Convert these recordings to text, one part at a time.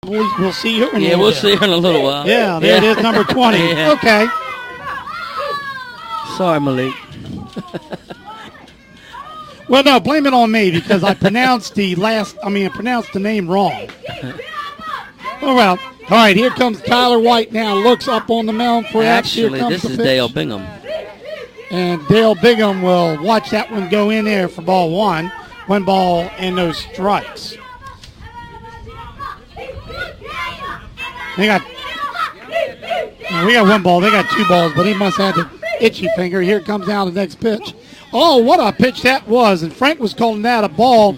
We'll see her. Yeah, we'll see her in a little while. Yeah, there it is, number 20. Yeah. Okay. Sorry, Malik. Well, no, blame it on me because I pronounced the name wrong. Oh, well. All right, here comes Tyler White now. Looks up on the mound for Eppes. Actually, this is Dale Bingham. And Dale Bingham will watch that one go in there for ball one. 1 ball and no strikes. We got 1 ball. They got 2 balls, but he must have the itchy finger. Here comes down the next pitch. Oh, what a pitch that was. And Frank was calling that a ball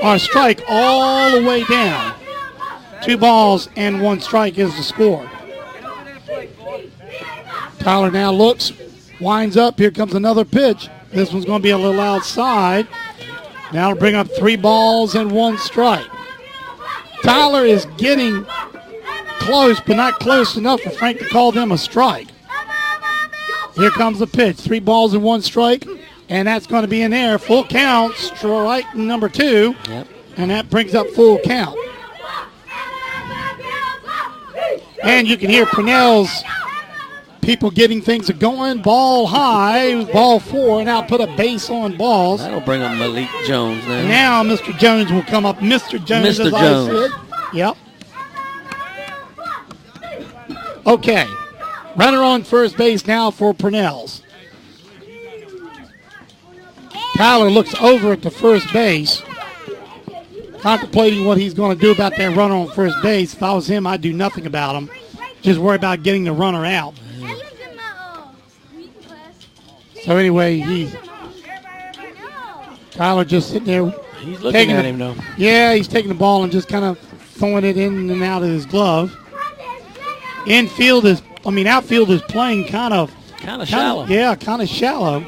or a strike all the way down. 2 balls and 1 strike is the score. Tyler now looks, winds up. Here comes another pitch. This one's going to be a little outside. Now to bring up 3 balls and 1 strike. Tyler is getting close, but not close enough for Frank to call them a strike. Here comes the pitch. 3 balls and 1 strike, and that's going to be in there. Full count, strike number 2, yep. And that brings up full count. And you can hear Pannells, people getting things going. Ball high, ball 4, and now put a base on balls. That'll bring up Malik Jones now. Now Mr. Jones will come up. Mr. Jones, Mr. as Jones. I said. Yep. Okay. Runner on first base now for Pannells. Tyler looks over at the first base, contemplating what he's going to do about that runner on first base. If I was him, I'd do nothing about him. Just worry about getting the runner out. So anyway, Tyler just sitting there. He's looking at him, though. Yeah, he's taking the ball and just kind of throwing it in and out of his glove. Outfield is playing kind of shallow. Yeah, kind of shallow.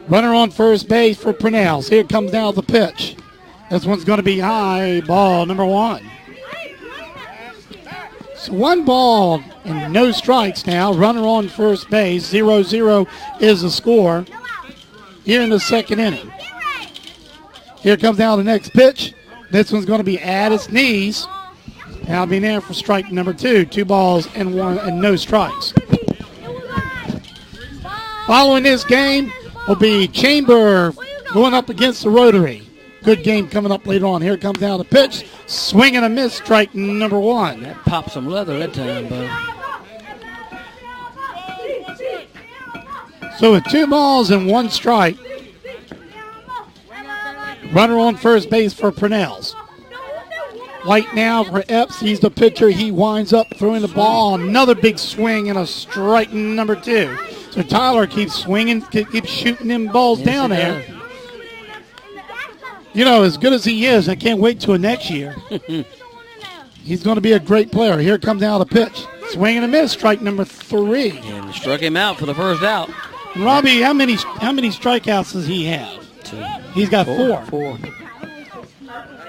Runner on first base for Pannells. Here comes now the pitch. This one's going to be high, ball number 1. So 1 ball and no strikes now. Runner on first base. 0-0 is the score here in the second inning. Here comes now the next pitch. This one's going to be at its knees. Now be there for strike number 2. 2 balls and 1 and no strikes. Following this game will be Chamber going up against the Rotary. Good game coming up later on. Here comes now the pitch. Swing and a miss, strike number 1. That popped some leather that time, bud. So with 2 balls and 1 strike, runner on first base for Pannells. White now for Eppes. He's the pitcher. He winds up throwing the ball. Another big swing and a strike number 2. So Tyler keeps swinging, keeps shooting them balls down there. Does. You know, as good as he is, I can't wait till next year. He's going to be a great player. Here comes now the pitch. Swing and a miss, strike number 3. And struck him out for the first out. And Robbie, how many strikeouts does he have? 2. He's got 4. 4.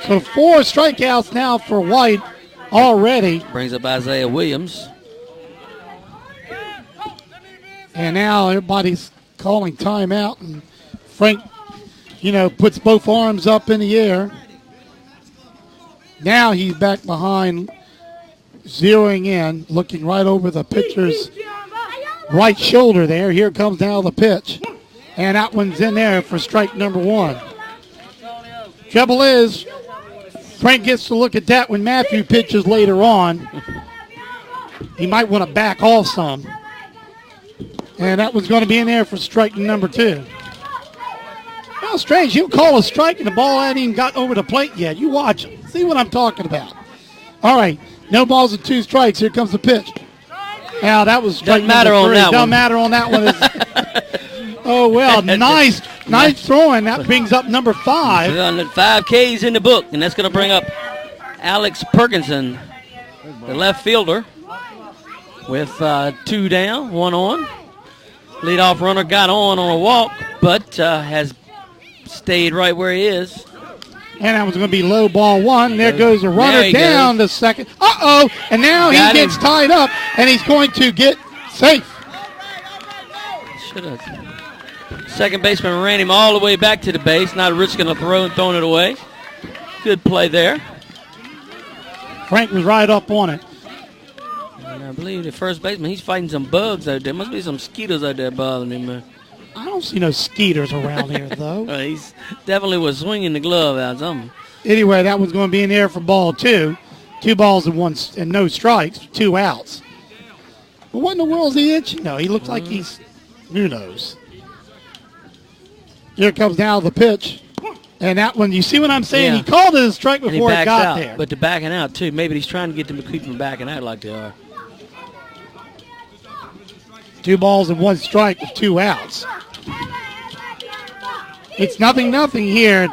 So 4 strikeouts now for White already. Brings up Isaiah Williams. And now everybody's calling timeout. And Frank, puts both arms up in the air. Now he's back behind, zeroing in, looking right over the pitcher's right shoulder there. Here comes now the pitch. And that one's in there for strike number 1. Trouble is, Frank gets to look at that when Matthew pitches later on. He might want to back off some. And that one's going to be in there for strike number 2. Well, strange. He'll call a strike and the ball hasn't even got over the plate yet. You watch him. See what I'm talking about. All right. No balls and 2 strikes. Here comes the pitch. Now, that was strike number 3. Doesn't matter on that one. Oh, well, nice throwing. That brings up number 5. 5 Ks in the book, and that's going to bring up Alex Perkinson, the left fielder, with 2 down, 1 on. Leadoff runner got on a walk, but has stayed right where he is. And that was going to be low ball 1. There goes the runner down to second. Uh-oh, and now he gets tied up, and he's going to get safe. Should have. Second baseman ran him all the way back to the base, not risking a throw and throwing it away. Good play there. Frank was right up on it. And I believe the first baseman, he's fighting some bugs out there. Must be some mosquitoes out there bothering him. I don't see no skeeters around here, though. He's definitely was swinging the glove out something. Anyway, that one's going to be in the air for ball 2. 2 balls and no strikes, 2 outs. But what in the world is he itching? No, he looks like he's, who knows. Here comes now the pitch. And that one, you see what I'm saying? Yeah. He called it a strike before it got out, there. But they're backing out, too. Maybe he's trying to get them to keep from backing out like they are. 2 balls and 1 strike with 2 outs. It's 0-0 here.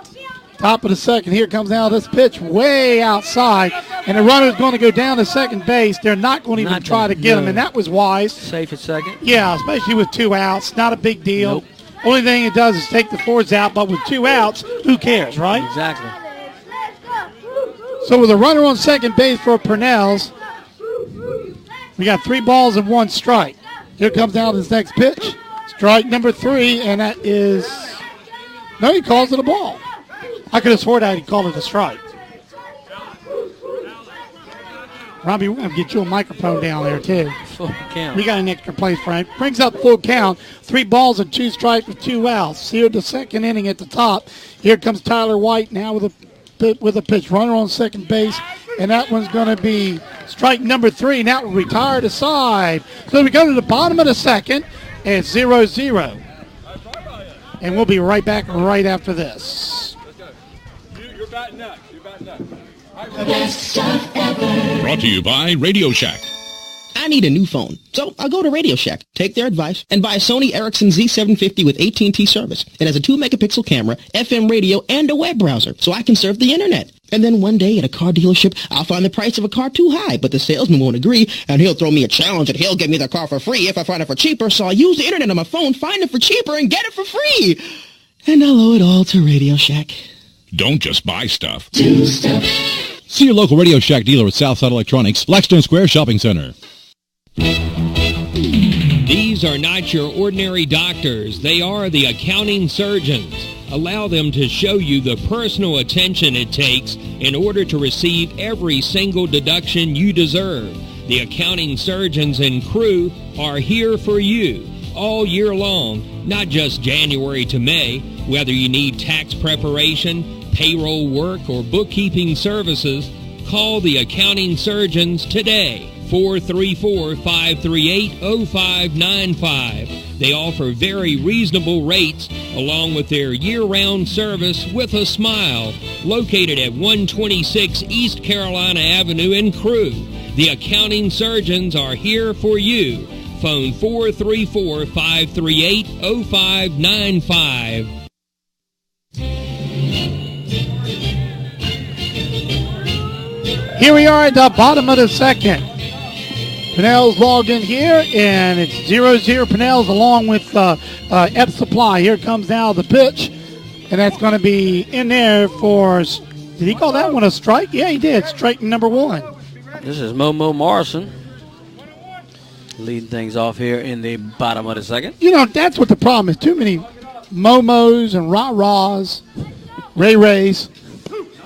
Top of the second. Here comes now this pitch way outside. And the runner's going to go down to second base. They're not going to even try to get him. And that was wise. Safe at second. Yeah, especially with 2 outs. Not a big deal. Nope. Only thing it does is take the forwards out. But with 2 outs, who cares, right? Exactly. So with a runner on second base for Pannells, we got 3 balls and 1 strike. Here comes down this next pitch. Strike number 3, and that is... No, he calls it a ball. I could have sworn that he called it a strike. Robbie, we're going to get you a microphone down there, too. Full count. We got an extra place, Frank. Brings up full count. 3 balls and 2 strikes with 2 outs. Here the second inning at the top. Here comes Tyler White now with a pitch. Runner on second base. And that one's going to be strike number 3. And that will retire to side. So we go to the bottom of the second. And it's 0-0. And we'll be right back right after this. You're batting next. The best stuff ever. Brought to you by Radio Shack. I need a new phone, so I'll go to Radio Shack, take their advice, and buy a Sony Ericsson Z750 with AT&T service. It has a 2-megapixel camera, FM radio, and a web browser, so I can surf the internet. And then one day at a car dealership, I'll find the price of a car too high, but the salesman won't agree, and he'll throw me a challenge and he'll give me the car for free if I find it for cheaper, so I'll use the internet on my phone, find it for cheaper, and get it for free. And I'll owe it all to Radio Shack. Don't just buy stuff. Do stuff. See your local Radio Shack dealer at Southside Electronics, Blackstone Square Shopping Center. These are not your ordinary doctors. They are the accounting surgeons. Allow them to show you the personal attention it takes in order to receive every single deduction you deserve. The accounting surgeons and crew are here for you all year long, not just January to May. Whether you need tax preparation, payroll work, or bookkeeping services, call the accounting surgeons today. 434-538-0595. They offer very reasonable rates along with their year-round service with a smile. Located at 126 East Carolina Avenue in Crewe. The accounting surgeons are here for you. Phone 434-538-0595. Here we are at the bottom of the second. Pannells logged in here, and it's 0-0 Pannells along with Eppes Supply. Here comes now the pitch, and that's going to be in there for, did he call that one a strike? Yeah, he did. Strike number 1. This is Momo Morrison leading things off here in the bottom of the second. You know, that's what the problem is. Too many Momos and Rah-Rahs, Ray-Rays.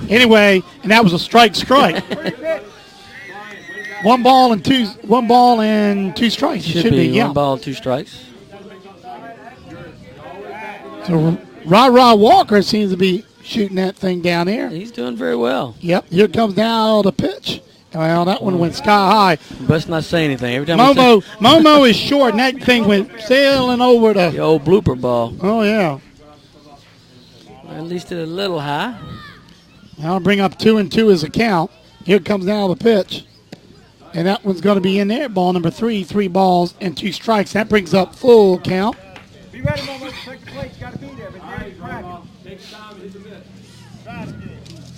Anyway, and that was a strike. 1 ball and 2 strikes. Should be 1 ball, 2 strikes. So Rah-Rah Walker seems to be shooting that thing down there. He's doing very well. Yep. Here comes now the pitch. Well, that one went sky high. Best not say anything. Every time Momo is short, and that thing went sailing over the old blooper ball. Oh, yeah. At least it's a little high. I'll bring up 2-2 as a count. Here comes now the pitch. And that one's going to be in there. Ball number 3, 3 balls and 2 strikes. That brings up full count. Be ready, Momo. Take the plate. You got to be there. Take time, hit the mitt.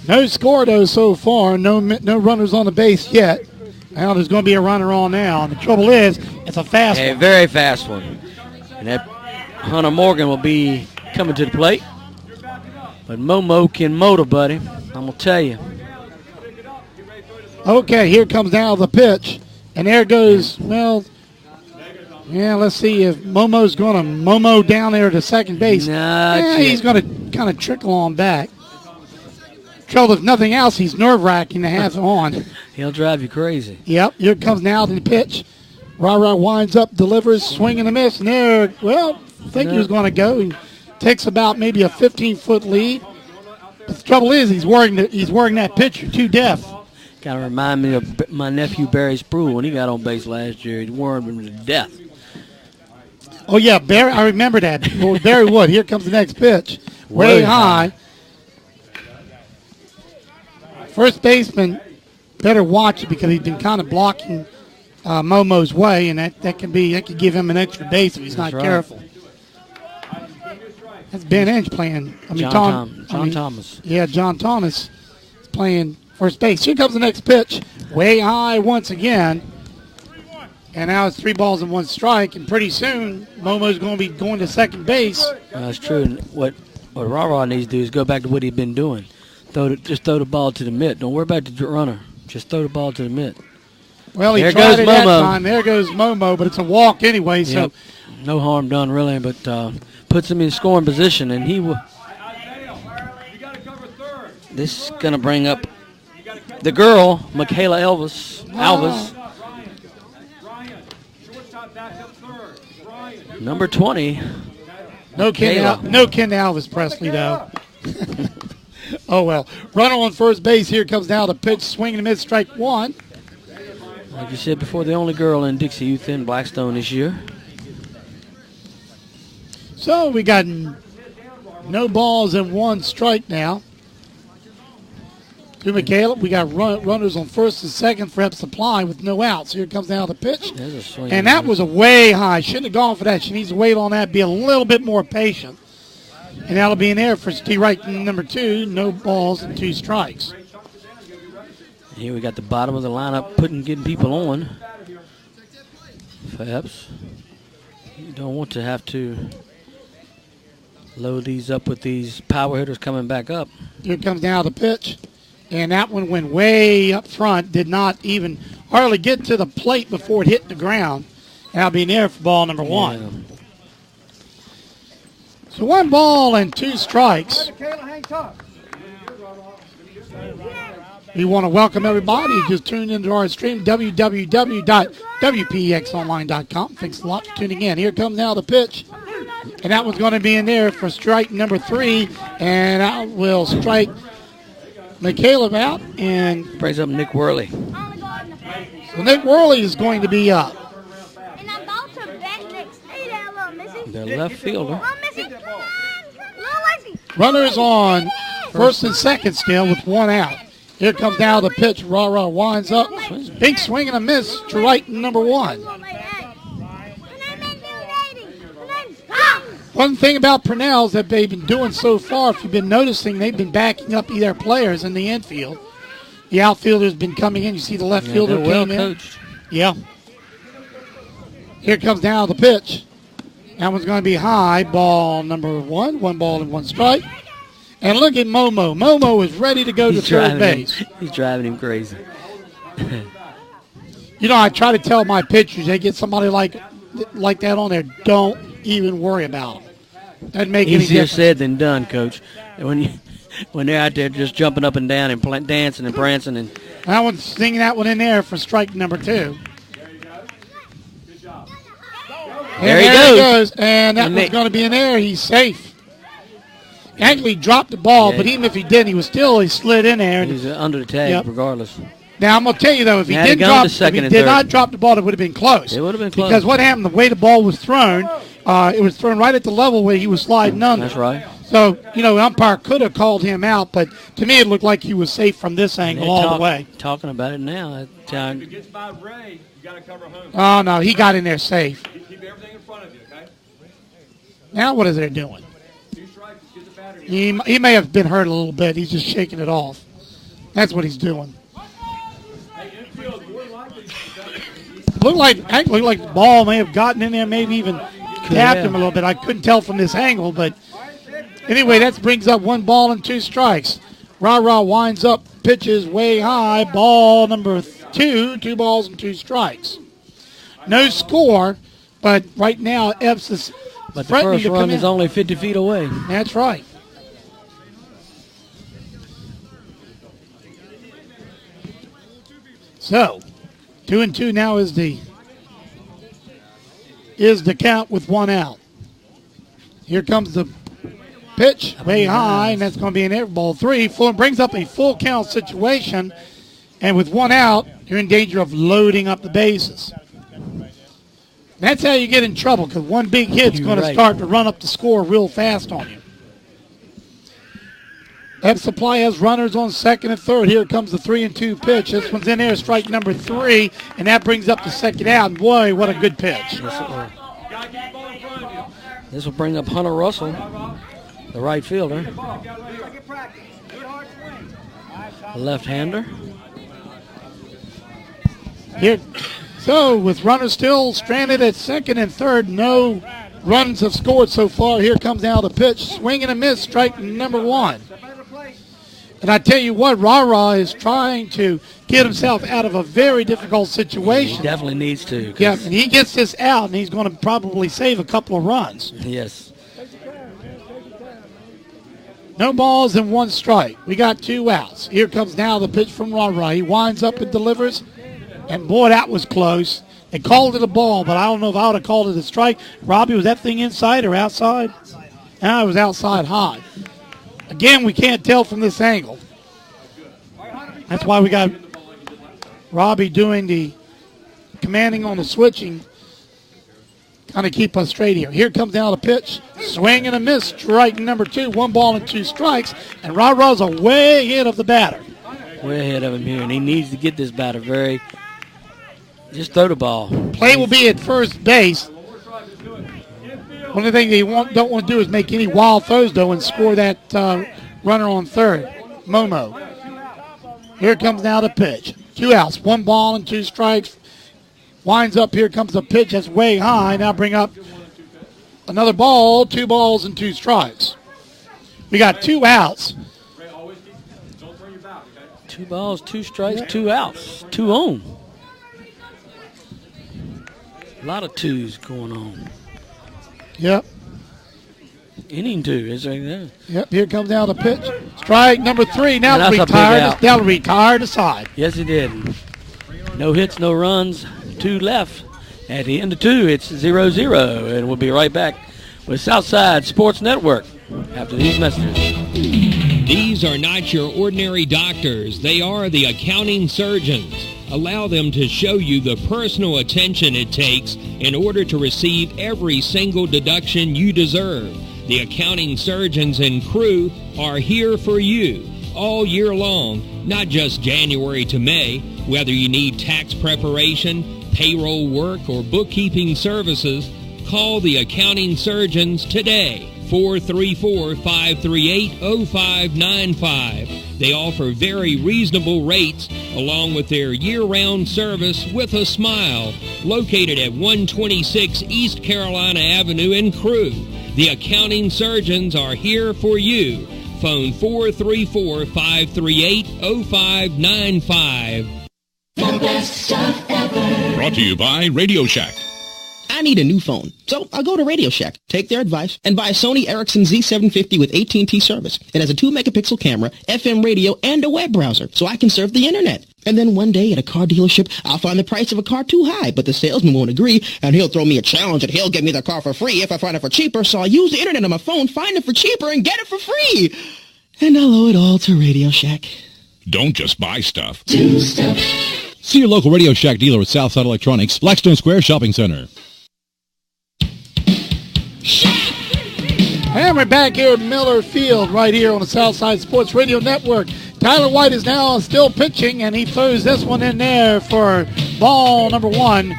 No score, though, so far. No runners on the base yet. Now there's going to be a runner on now. And the trouble is, it's a fast one. A very fast one. And that Hunter Morgan will be coming to the plate. But Momo can motor, buddy. I'm going to tell you. Okay, here comes now the pitch. And there goes, well, yeah, let's see if Momo's going to Momo down there to second base. Nah, he's going to kind of trickle on back. Trouble, if nothing else, he's nerve-wracking to have on. He'll drive you crazy. Yep, here comes now the pitch. Rah-Rah winds up, delivers, swing and a miss. And there, well, I think he was going to go. He takes about maybe a 15-foot lead. But the trouble is he's wearing that pitcher to death. Kind of remind me of my nephew Barry Spruill when he got on base last year. He wore him to death. Oh, yeah, Barry, I remember that. Well, Barry Wood, here comes the next pitch. Way high. First baseman better watch it because he's been kind of blocking Momo's way, and that could give him an extra base if he's not careful. That's Ben Inch playing. John Thomas. Yeah, John Thomas is playing first base. Here comes the next pitch. Way high once again. And now it's 3 balls and 1 strike, and pretty soon Momo's going to be going to second base. That's true. And what Rah-Rah needs to do is go back to what he'd been doing. Just throw the ball to the mitt. Don't worry about the runner. Just throw the ball to the mitt. Well, he tried it that time. There goes Momo, but it's a walk anyway. So yep. No harm done, really, but puts him in scoring position, and he will. This is going to bring up the girl, Michaela Alvis. Number 20. No kin to Elvis Presley, though. Oh, well. Runner on first base. Here comes now the pitch. Swing and a miss, strike 1. Like you said before, the only girl in Dixie Youth in Blackstone this year. So we got no balls and 1 strike now. To Michaela, we got runners on first and second for Eppes Supply with no outs. Here comes now the pitch. And that was a way high. Shouldn't have gone for that. She needs to wait on that, be a little bit more patient. And that'll be in there for T. Wright, number 2. No balls and 2 strikes. Here we got the bottom of the lineup getting people on for Eppes. You don't want to have to load these up with these power hitters coming back up. Here comes now the pitch. And that one went way up front. Did not even hardly get to the plate before it hit the ground. And that'll be in there for ball number 1. Yeah. So 1 ball and 2 strikes. We want to welcome everybody who just tuned into our stream, www.wpxonline.com. Thanks a lot for tuning in. Here comes now the pitch. And that one's going to be in there for strike number 3. And that will strike Michaela out. And brings up Nick Worley. So Nick Worley is going to be up. The left fielder. Runners on first and second still with 1 out. Here comes now the pitch. Rah-Rah winds up. Big swing and a miss to right number 1. One thing about Pannells that they've been doing so far, if you've been noticing, they've been backing up their players in the infield. The outfielder's been coming in. You see the left fielder came in. Coached. Yeah. Here comes now the pitch. That one's going to be high. Ball number 1. 1 ball and 1 strike. And look at Momo. Momo is ready to go to third base. He's driving him crazy. You know, I try to tell my pitchers, they get somebody like that on there, don't even worry about them. Doesn't make any difference. Easier said than done, Coach. When they're out there just jumping up and down and dancing and prancing. And that one's singing that one in there for strike number 2. There he goes. And that one's going to be in there. He's safe. Actually dropped the ball, but even if he didn't, he slid in there. He's under the tag regardless. Now, I'm going to tell you, though, if he did not drop the ball, it would have been close. It would have been close. Because what happened, the way the ball was thrown, it was thrown right at the level where he was sliding under. That's right. So, you know, the umpire could have called him out, but to me it looked like he was safe from this angle all the way. Talking about it now. If it gets by Ray, you got to cover home. Oh, no, he got in there safe. Keep everything in front of you, okay? Now what is they doing? He may have been hurt a little bit. He's just shaking it off. That's what he's doing. Looked like the ball may have gotten in there, maybe even tapped him a little bit. I couldn't tell from this angle, but anyway, that brings up 1 ball and 2 strikes. Rah-Rah winds up, pitches way high, ball number 2, 2 balls and 2 strikes. No score, but right now Eppes is but the first run is only 50 feet away. That's right. So, 2-2 now is the count with one out. Here comes the pitch way high, and that's going to be an air ball 3. Full brings up a full count situation, and with one out, you're in danger of loading up the bases. That's how you get in trouble, because one big hit's going to start to run up the score real fast on you. Eppes Supply has runners on second and third. Here comes the 3-2 pitch. This one's in there, strike number 3, and that brings up the second out. And boy, what a good pitch. This will bring up Hunter Russell, the right fielder. The left-hander. Here, so with runners still stranded at second and third, no runs have scored so far. Here comes now the pitch. Swing and a miss, strike number 1. And I tell you what, Ra is trying to get himself out of a very difficult situation. He definitely needs to. Yeah, and he gets this out, and he's going to probably save a couple of runs. Yes. No balls and 1 strike. We got 2 outs. Here comes now the pitch from Ra. He winds up and delivers. And, boy, that was close. They called it a ball, but I don't know if I would have called it a strike. Robbie, was that thing inside or outside? No, it was outside high. Again, we can't tell from this angle. That's why we got Robbie doing the commanding on the switching, kind of keep us straight here. Here comes now the pitch. Swing and a miss, strike number 2. 1 ball and 2 strikes. And Ra's way ahead of the batter. Way ahead of him here, and he needs to get this batter very. Just throw the ball. Play will be at first base. Only thing they don't want to do is make any wild throws, though, and score that runner on third, Momo. Here comes now the pitch. 2 outs, 1 ball and 2 strikes. Winds up, here comes the pitch that's way high. Now bring up another ball, 2 balls and 2 strikes. We got 2 outs. 2 balls, 2 strikes, 2 outs, 2 on. A lot of 2s going on. Yep. Inning 2, is there? Yep, here comes now the pitch. Strike number 3. Now that's they'll retire the side. Yes, he did. No hits, no runs, 2 left. At the end of 2, it's 0-0, and we'll be right back with Southside Sports Network after these messages. These are not your ordinary doctors. They are the accounting surgeons. Allow them to show you the personal attention it takes in order to receive every single deduction you deserve. The accounting surgeons and crew are here for you all year long, not just January to May. Whether you need tax preparation, payroll work, or bookkeeping services, call the accounting surgeons today. 434-538-0595. They offer very reasonable rates along with their year-round service with a smile, located at 126 East Carolina Avenue in Crewe. The accounting surgeons are here for you. Phone 434-538-0595. The best stuff ever. Brought to you by Radio Shack. I need a new phone, so I'll go to Radio Shack, take their advice, and buy a Sony Ericsson Z750 with AT&T service. It has a 2-megapixel camera, FM radio, and a web browser, so I can surf the internet. And then one day at a car dealership, I'll find the price of a car too high, but the salesman won't agree, and he'll throw me a challenge and he'll give me the car for free if I find it for cheaper, so I'll use the internet on my phone, find it for cheaper, and get it for free. And I'll owe it all to Radio Shack. Don't just buy stuff. Do stuff. See your local Radio Shack dealer at Southside Electronics, Blackstone Square Shopping Center. And we're back here at Miller Field right here on the Southside Sports Radio Network. Tyler White is now still pitching, and he throws this one in there for ball number 1.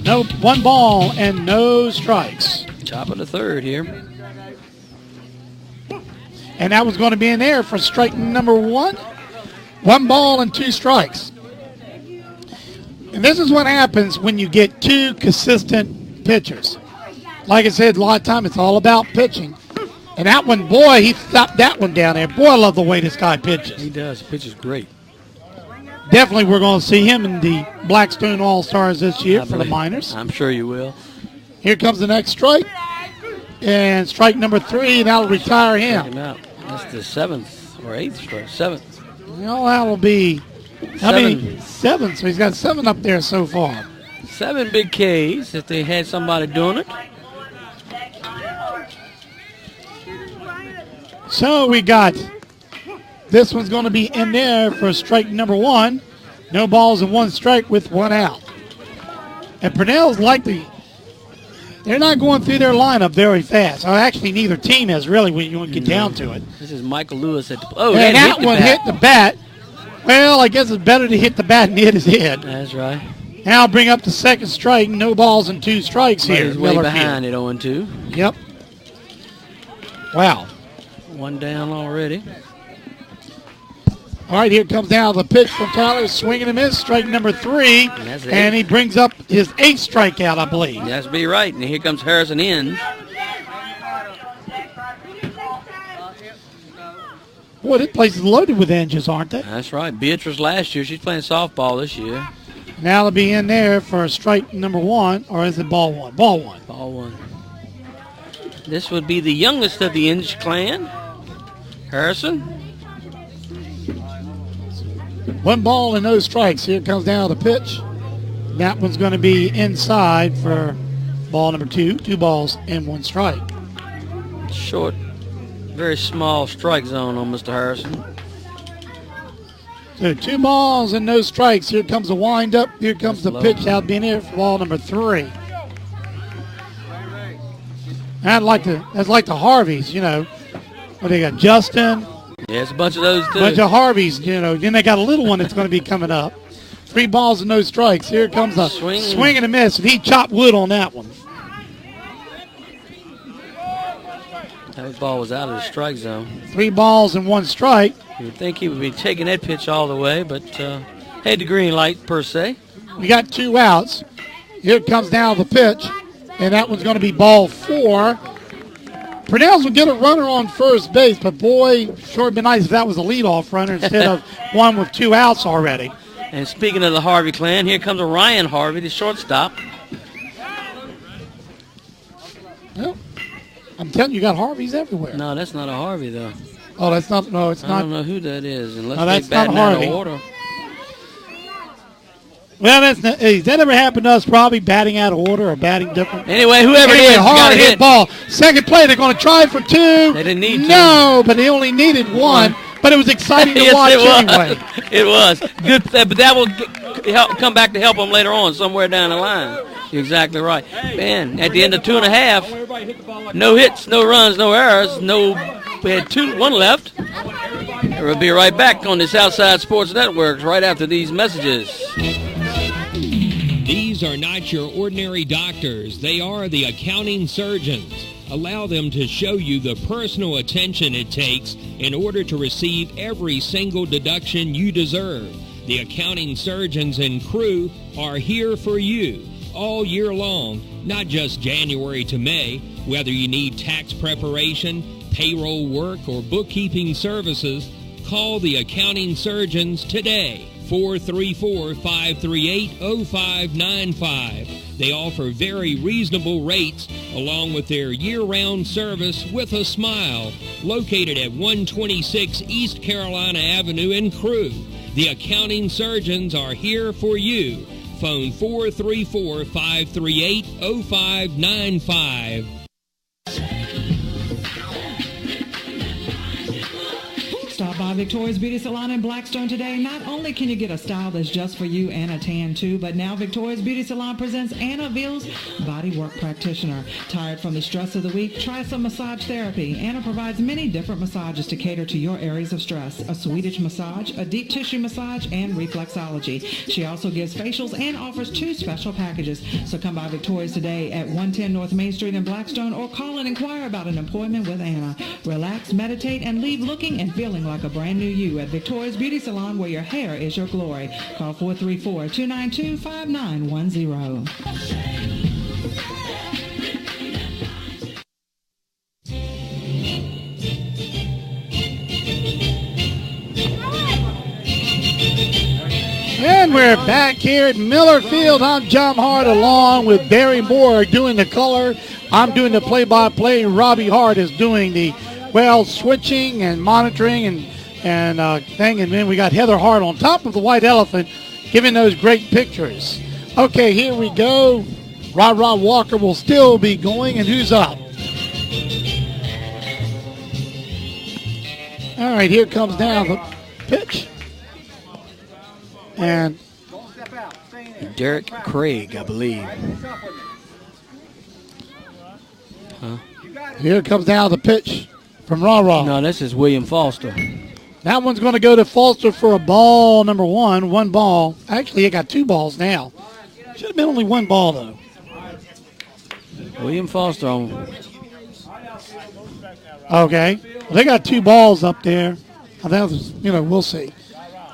No, 1 ball and no strikes. Top of the third here. And that was going to be in there for strike number 1. 1 ball and 2 strikes. And this is what happens when you get 2 consistent pitchers. Like I said, a lot of time it's all about pitching. And that one, boy, he stopped that one down there. Boy, I love the way this guy pitches. He does. He pitches great. Definitely we're going to see him in the Blackstone All-Stars this year for the minors. I'm sure you will. Here comes the next strike. And strike number 3, and that'll retire Check him. him out. That's the 7th or 8th strike. 7th. You know, that'll be How many? 7. So he's got 7 up there so far. 7 big Ks if they had somebody doing it. So we got this one's going to be in there for strike number 1. No balls and 1 strike with 1 out. And Pannells they're not going through their lineup very fast. Actually, neither team has really when you want to get down to it. This is Michael Lewis at the and that one hit the bat. Well, I guess it's better to hit the bat than hit his head. That's right. Now bring up the second strike. No balls and 2 strikes But here. he's way behind at 0-2. Yep. Wow. 1 down already. All right, here comes down the pitch from Tyler. Swinging and miss. Strike number 3. And he brings up his 8th strikeout, I believe. That's be right. And here comes Harrison in. Boy, this place is loaded with Inges, aren't they? That's right. Beatrice last year. She's playing softball this year. Now they'll be in there for strike number 1. Or is it ball 1? Ball 1. Ball 1. This would be the youngest of the Inge clan. Harrison. 1 ball and no strikes. Here comes down the pitch. That one's going to be inside for ball number 2. 2 balls and 1 strike. Short, very small strike zone on Mr. Harrison. So 2 balls and no strikes. Here comes the windup. Here comes the pitch out being here for ball number 3. That's like the Harveys, you know. What they got? Justin. Yeah, it's a bunch of those too. Bunch of Harveys, you know. Then they got a little one that's going to be coming up. 3 balls and no strikes. Here comes a swing and a miss, and he chopped wood on that one. That ball was out of the strike zone. 3 balls and 1 strike. You would think he would be taking that pitch all the way, but had the green light per se. We got 2 outs. Here comes down the pitch, and that one's going to be ball 4. Pannells will get a runner on first base, but boy, sure would be nice if that was a leadoff runner instead of one with 2 outs already. And speaking of the Harvey clan, here comes Ryan Harvey, the shortstop. Well, I'm telling you, got Harveys everywhere. No, that's not a Harvey, though. Oh, that's not. No, it's not. I don't know who that is, unless no, that's they batting not out Harvey. of order. Well, that's not, has that ever happened to us? Probably batting out of order or batting different. Anyway, whoever it is, hard got hit ball. Second play, they're going to try for 2. They didn't need to. No, but they only needed 1. But it was exciting to yes, watch it was. anyway. It was good, but that will come back to help them later on, somewhere down the line. You're exactly right, man. At the end of 2.5, no hits, no runs, no errors, we had 1 left. We'll be right back on this Outside Sports Networks right after these messages. These are not your ordinary doctors. They are the accounting surgeons. Allow them to show you the personal attention it takes in order to receive every single deduction you deserve. The accounting surgeons and crew are here for you all year long, not just January to May. Whether you need tax preparation, payroll work, or bookkeeping services, call the accounting surgeons today. 434-538-0595. They offer very reasonable rates along with their year-round service with a smile. Located at 126 East Carolina Avenue in Crewe. The accounting surgeons are here for you. Phone 434-538-0595. Stop by Victoria's Beauty Salon in Blackstone today. Not only can you get a style that's just for you and a tan too, but now Victoria's Beauty Salon presents Anna Veal's Body Work Practitioner. Tired from the stress of the week? Try some massage therapy. Anna provides many different massages to cater to your areas of stress. A Swedish massage, a deep tissue massage, and reflexology. She also gives facials and offers 2 special packages. So come by Victoria's today at 110 North Main Street in Blackstone or call and inquire about an appointment with Anna. Relax, meditate, and leave looking and feeling like a brand new you at Victoria's Beauty Salon, where your hair is your glory. Call 434-292-5910. And we're back here at Miller Field. I'm John Hart along with Barry Moore doing the color. I'm doing the play-by-play. Robbie Hart is doing the, switching and monitoring and and thing. And then we got Heather Hart on top of the white elephant giving those great pictures. Okay, here we go. Rah Walker will still be going, and who's up? All right, here comes down the pitch. And Derek Craig, I believe. Here comes down the pitch from Rah. No, this is William Foster. That one's going to go to Foster for a ball number one. One ball. Actually, it got 2 balls now. Should have been only 1 ball, though. William Foster on. Okay. Well, they got 2 balls up there. That was, we'll see.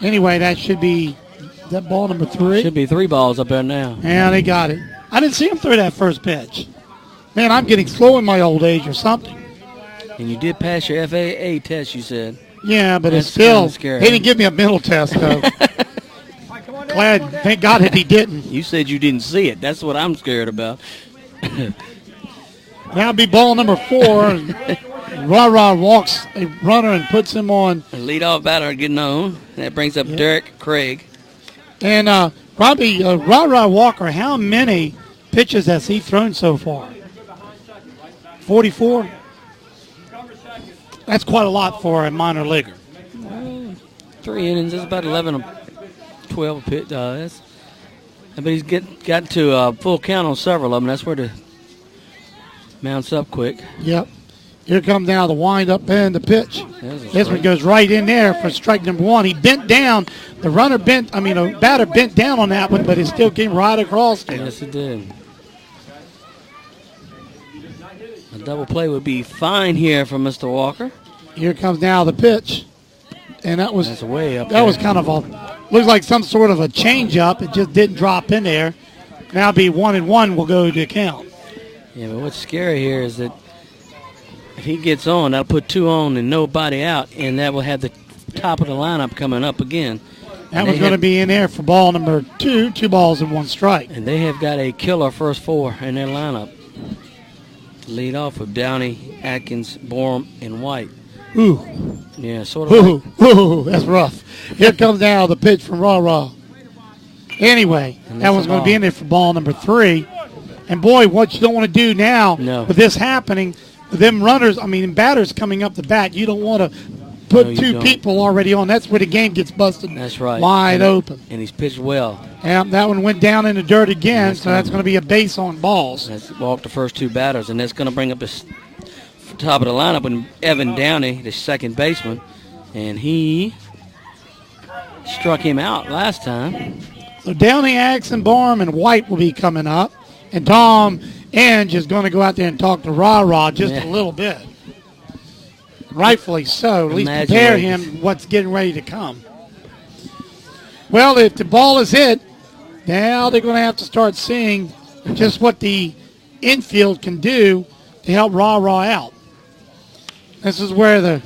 Anyway, that should be that ball number 3. Should be 3 balls up there now. Yeah, they got it. I didn't see him throw that first pitch. Man, I'm getting slow in my old age or something. And you did pass your FAA test, you said. Yeah, but That's it's still, scary. he didn't give me a mental test, though. Thank God that he didn't. You said you didn't see it. That's what I'm scared about. That'll be ball number 4. Rah walks a runner and puts him on. The leadoff batter getting on. That brings up Derek Craig. And probably Rah Walker, how many pitches has he thrown so far? 44? That's quite a lot for a minor leaguer. 3 innings. That's about 11 or 12 pitch. But he's got to full count on several of them. That's where the mounts up quick. Yep. Here comes now the wind-up and the pitch. This one goes right in there for strike number 1. He bent down. The batter bent down on that one, but it still came right across there. Yes, it did. A double play would be fine here for Mr. Walker. Here comes now the pitch. And that's way up that there. was kind of looks like some sort of a change-up. It just didn't drop in there. Now be 1-1 will go to count. Yeah, but what's scary here is that if he gets on, that'll put 2 on and nobody out, and that will have the top of the lineup coming up again. That was going to be in there for ball number 2, 2 balls and 1 strike. And they have got a killer first 4 in their lineup. Lead off with Downey, Atkins, Borum, and White. Ooh. Yeah, sort of. Ooh, that's rough. Here comes now the pitch from Rah. Anyway, that one's going to be in there for ball number 3. And, boy, what you don't want to do now with this happening, with them runners, batters coming up the bat, you don't want to put 2 people already on. That's where the game gets busted. That's right. Wide open. And he's pitched well. Yeah, that one went down in the dirt again, so that's going to be a base on balls. That's walked the first 2 batters, and that's going to bring up the top of the lineup with Evan Downey, the second baseman, and he struck him out last time. So Downey, Axon, Borum, and White will be coming up, and Tom Inge is going to go out there and talk to Rah just a little bit. Rightfully so. At least prepare him what's getting ready to come. Well, if the ball is hit, now they're going to have to start seeing just what the infield can do to help Rah out. This is where the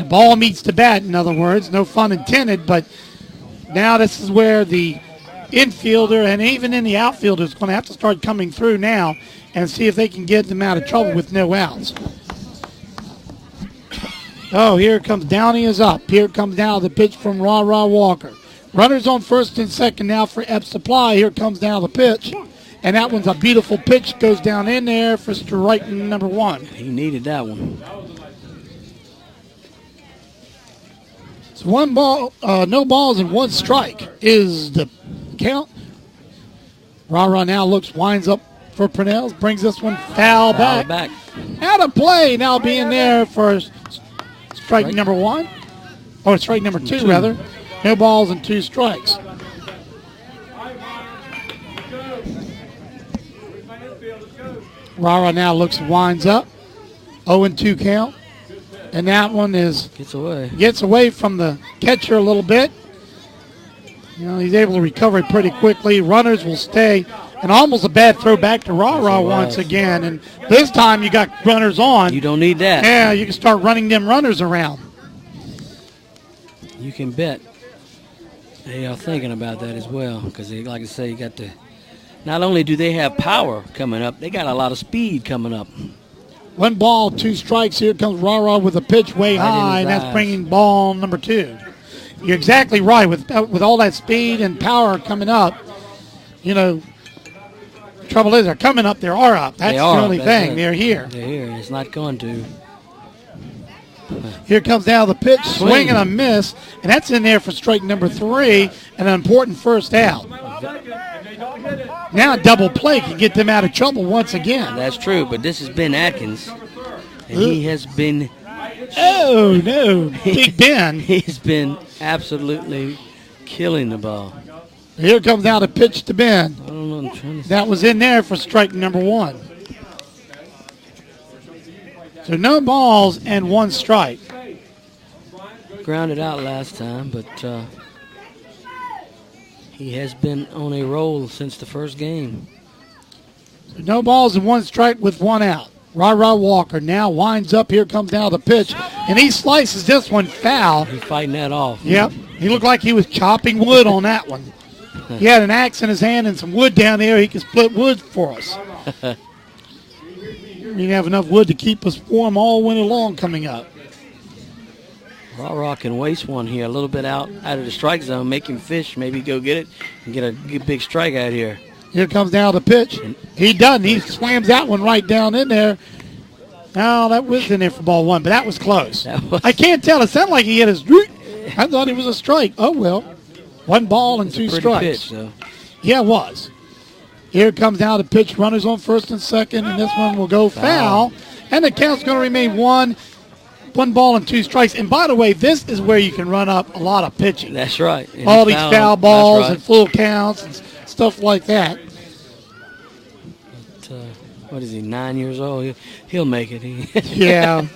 ball meets the bat, in other words. No fun intended, but now this is where the infielder and even in the outfielder is going to have to start coming through now and see if they can get them out of trouble with no outs. Oh, here comes Downey is up. Here comes now the pitch from Rah Walker. Runners on first and second now for Eppes Supply. Here comes now the pitch. And that one's a beautiful pitch. Goes down in there for strike number 1. He needed that one. So 1 ball, no balls and 1 strike is the count. Rah now winds up for Pannells. Brings this one foul back. Out of play. Now being there for strike number 1. Or strike number 2, rather. No balls and 2 strikes. Rah now winds up. 0-2 count. And that one gets away from the catcher a little bit. He's able to recover it pretty quickly. Runners will stay. And almost a bad throw back to Rah once again. And this time you got runners on. You don't need that. Yeah, you can start running them runners around. You can bet they are thinking about that as well. Because, like I say, you got to. Not only do they have power coming up, they got a lot of speed coming up. 1 ball, 2 strikes. Here comes Rara with a pitch way high, and that's bringing ball number 2. You're exactly right. With all that speed and power coming up, you know, trouble is they're coming up, they are up. That's the only thing. They're here. They're here. It's not going to. Here comes now the pitch, swing and a miss, and that's in there for strike number 3, and an important first out. Now a double play can get them out of trouble once again. That's true, but this is Ben Atkins, and he has been... Oh, no, Big Ben. He's been absolutely killing the ball. Here comes now the pitch to Ben. I don't know, I'm trying to... That was in there for strike number 1. So no balls and 1 strike. Grounded out last time, but he has been on a roll since the first game. So no balls and 1 strike with 1 out. Rara Walker now winds up. Here comes now the pitch, and he slices this one foul. He's fighting that off. Yep. He looked like he was chopping wood on that one. He had an axe in his hand and some wood down there. He could split wood for us. We didn't have enough wood to keep us warm all winter long coming up. Raw can waste one here, a little bit out of the strike zone, make him fish, maybe go get it, and get a big strike out here. Here comes now the pitch. He doesn't. He slams that one right down in there. No, that was in there for ball 1, but that was close. I can't tell. It sounded like he hit his... I thought it was a strike. Oh, well. 1 ball and 2 strikes. Pitch, though. Yeah, it was. Here comes now the pitch. Runners on first and second, and this one will go foul. And the count's going to remain 1 ball and 2 strikes. And by the way, this is where you can run up a lot of pitching. That's right. And all these foul balls and full counts and stuff like that. But, what is he, 9 years old? He'll make it. Yeah.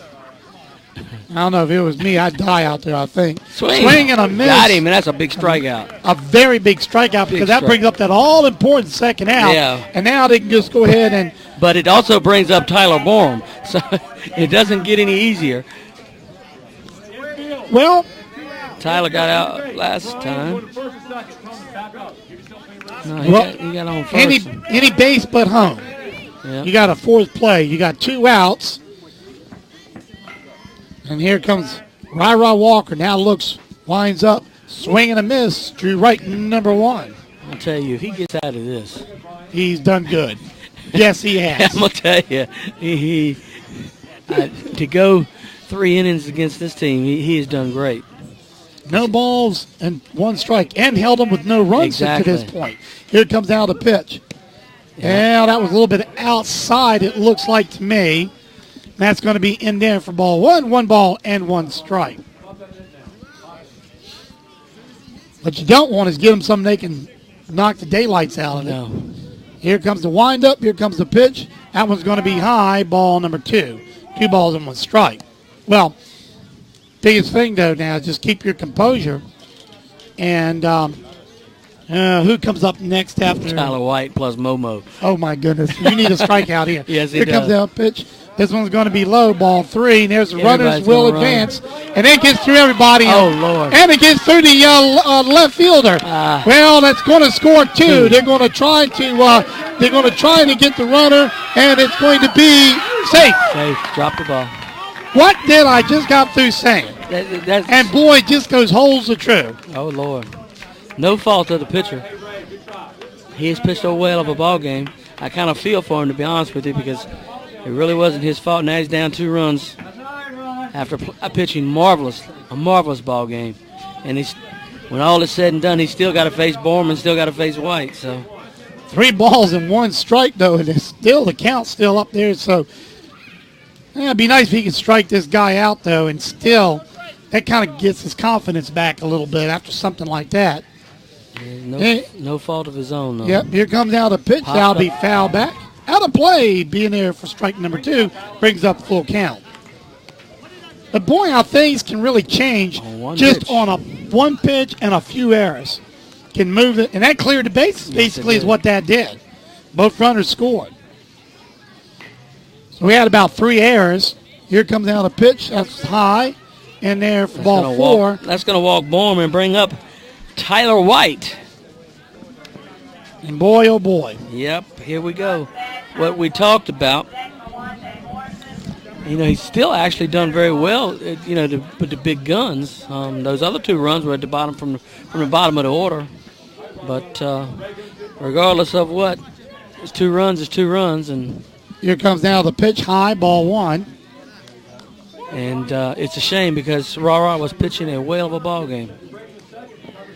I don't know if it was me. I'd die out there, I think. Swing and a miss. Got him, and that's a big strikeout. A very big strikeout because that brings up that all-important second out. Yeah. And now they can just go ahead and... But it also brings up Tyler Borum, so it doesn't get any easier. Well... Tyler got out last time. No, he got on first. Any base but home. Yeah. You got a 4th play. You got 2 outs. And here comes Rara Walker. Now winds up, swing and a miss. Drew right number 1. I'll tell you, if he gets out of this, he's done good. Yes, he has. I'm gonna tell you, he to go 3 innings against this team, he has done great. No balls and 1 strike, and held him with no runs to this point. Here comes now the pitch. Yeah, that was a little bit outside, it looks like to me. That's going to be in there for ball 1, 1 ball and 1 strike. What you don't want is give them something they can knock the daylights out of it. Here comes the windup. Here comes the pitch. That one's going to be high, ball number 2. 2 balls and 1 strike. Well, biggest thing, though, now is just keep your composure. And who comes up next after? Tyler White plus Momo. Oh, my goodness. You need a strikeout here. Yes, he Here comes the pitch. This one's going to be low, ball 3, and there's the runners will advance. And it gets through everybody. Oh, Lord. And it gets through the left fielder. Well, that's going to score 2. They're going to try to get the runner, and it's going to be safe. Safe. Drop the ball. What did I just got through saying? And, boy, just those holes are true. Oh, Lord. No fault of the pitcher. He has pitched a whale of a ball game. I kind of feel for him, to be honest with you, because it really wasn't his fault. Now he's down 2 runs after pitching a marvelous ball game. And when all is said and done, he's still got to face Borum and still got to face White. So 3 balls and 1 strike, though, and the count's still up there. So it'd be nice if he could strike this guy out, though, and still that kind of gets his confidence back a little bit after something like that. No fault of his own, though. Yep, here comes out a pitch. That'll be foul back. Out of play, being there for strike number 2, brings up full count. But boy, how things can really change just on a 1 pitch and a few errors. Can move it, and that cleared the bases basically is what that did. Both runners scored. So we had about 3 errors. Here comes out a pitch. That's high. And there for ball 4. That's going to walk Borum and bring up Tyler White. And boy, oh boy. Yep, here we go. What we talked about. He's still actually done very well, with the big guns. Those other 2 runs were at the bottom from the bottom of the order. But regardless of what, it's 2 runs is 2 runs. And here comes now the pitch, high, ball 1. And it's a shame because Ra was pitching a whale of a ball game.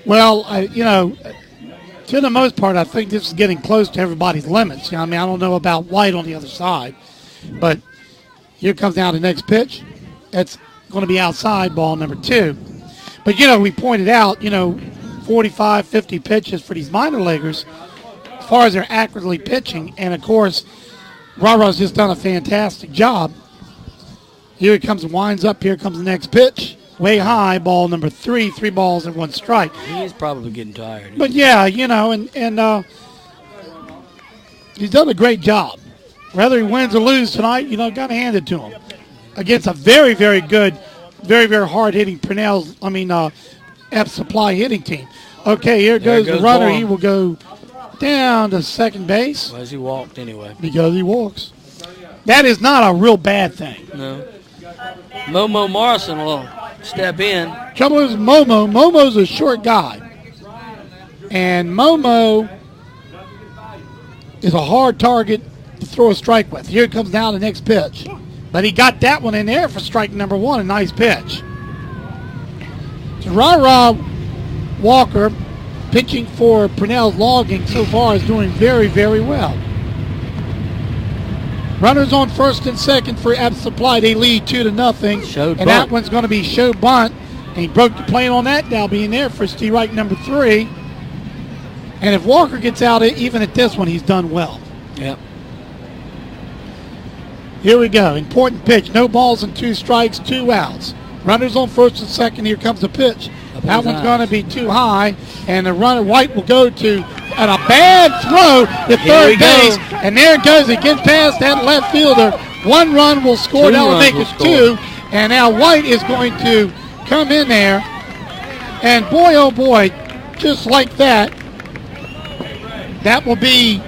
Well, to the most part, I think this is getting close to everybody's limits. I don't know about White on the other side, but here comes now the next pitch. That's going to be outside, ball number 2. But, we pointed out, 45, 50 pitches for these minor leaguers as far as they're accurately pitching. And, of course, Ra-Ra's just done a fantastic job. Here he comes and winds up. Here comes the next pitch. Way high, ball number 3, 3 balls and 1 strike. He's probably getting tired. But, yeah, and he's done a great job. Whether he wins or loses tonight, got to hand it to him. Against a very, very good, very, very hard-hitting Pannells, Eppes Supply hitting team. Okay, here goes the runner. Bourne. He will go down to second base. Well, as he walked anyway. Because he walks. That is not a real bad thing. No. Momo Morrison will step in. Trouble is Momo's a short guy. And Momo is a hard target to throw a strike with. Here comes down the next pitch. But he got that one in there for strike number 1, a nice pitch. So Ra Walker, pitching for Pannells Logging so far, is doing very, very well. Runners on first and second for Eppes Supply. They lead 2-0. Showed and bunt. that one's going to be show bunt. And he broke the plate on that, now being there for strike number 3. And if Walker gets out, even at this one, he's done well. Yep. Here we go. Important pitch. No balls and 2 strikes, 2 outs. Runners on first and second. Here comes the pitch. That one's going to be too high, and the runner White will go to a bad throw to third base, and there it goes. It gets past that left fielder. 1 run will score. That will make it 2, and now White is going to come in there, and boy, oh boy, just like that, that will be,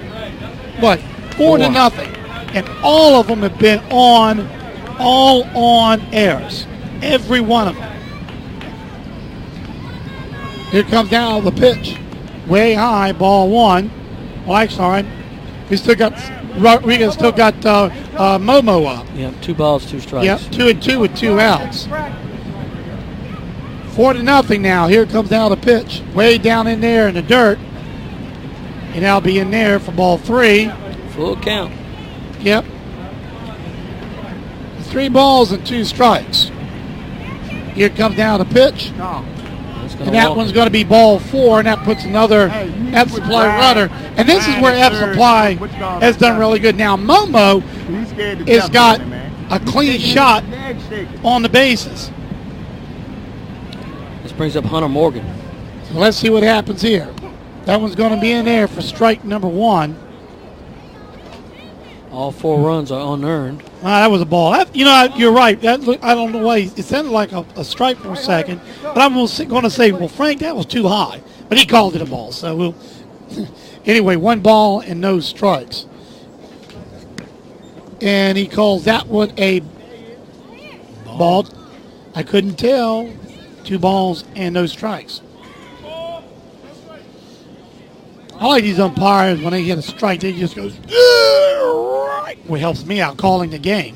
4-0. And all of them have been all on errors. Every one of them. Here comes down the pitch. Way high, ball 1. Well, actually, we still got Rodriguez still got Momo up. Yeah, 2 balls, 2 strikes. Yep, 2-2 with 2 outs. 4-0 now. Here comes down the pitch. Way down in there in the dirt. And that'll be in there for ball 3. Full count. Yep. 3 balls and 2 strikes. Here comes down the pitch. And that one's going to be ball 4, and that puts another Eppes Supply runner. And this is where Eppes Supply has done really good. Now, Momo has got a clean shot on the bases. This brings up Hunter Morgan. So let's see what happens here. That one's going to be in there for strike number 1. All 4 runs are unearned. That was a ball. You're right. I don't know why. It sounded like a strike for a second. But I'm going to say, well, Frank, that was too high. But he called it a ball. So anyway, 1 ball and no strikes. And he calls that one a ball. I couldn't tell. 2 balls and no strikes. I like these umpires when they hit a strike, they just goes, right, which helps me out calling the game.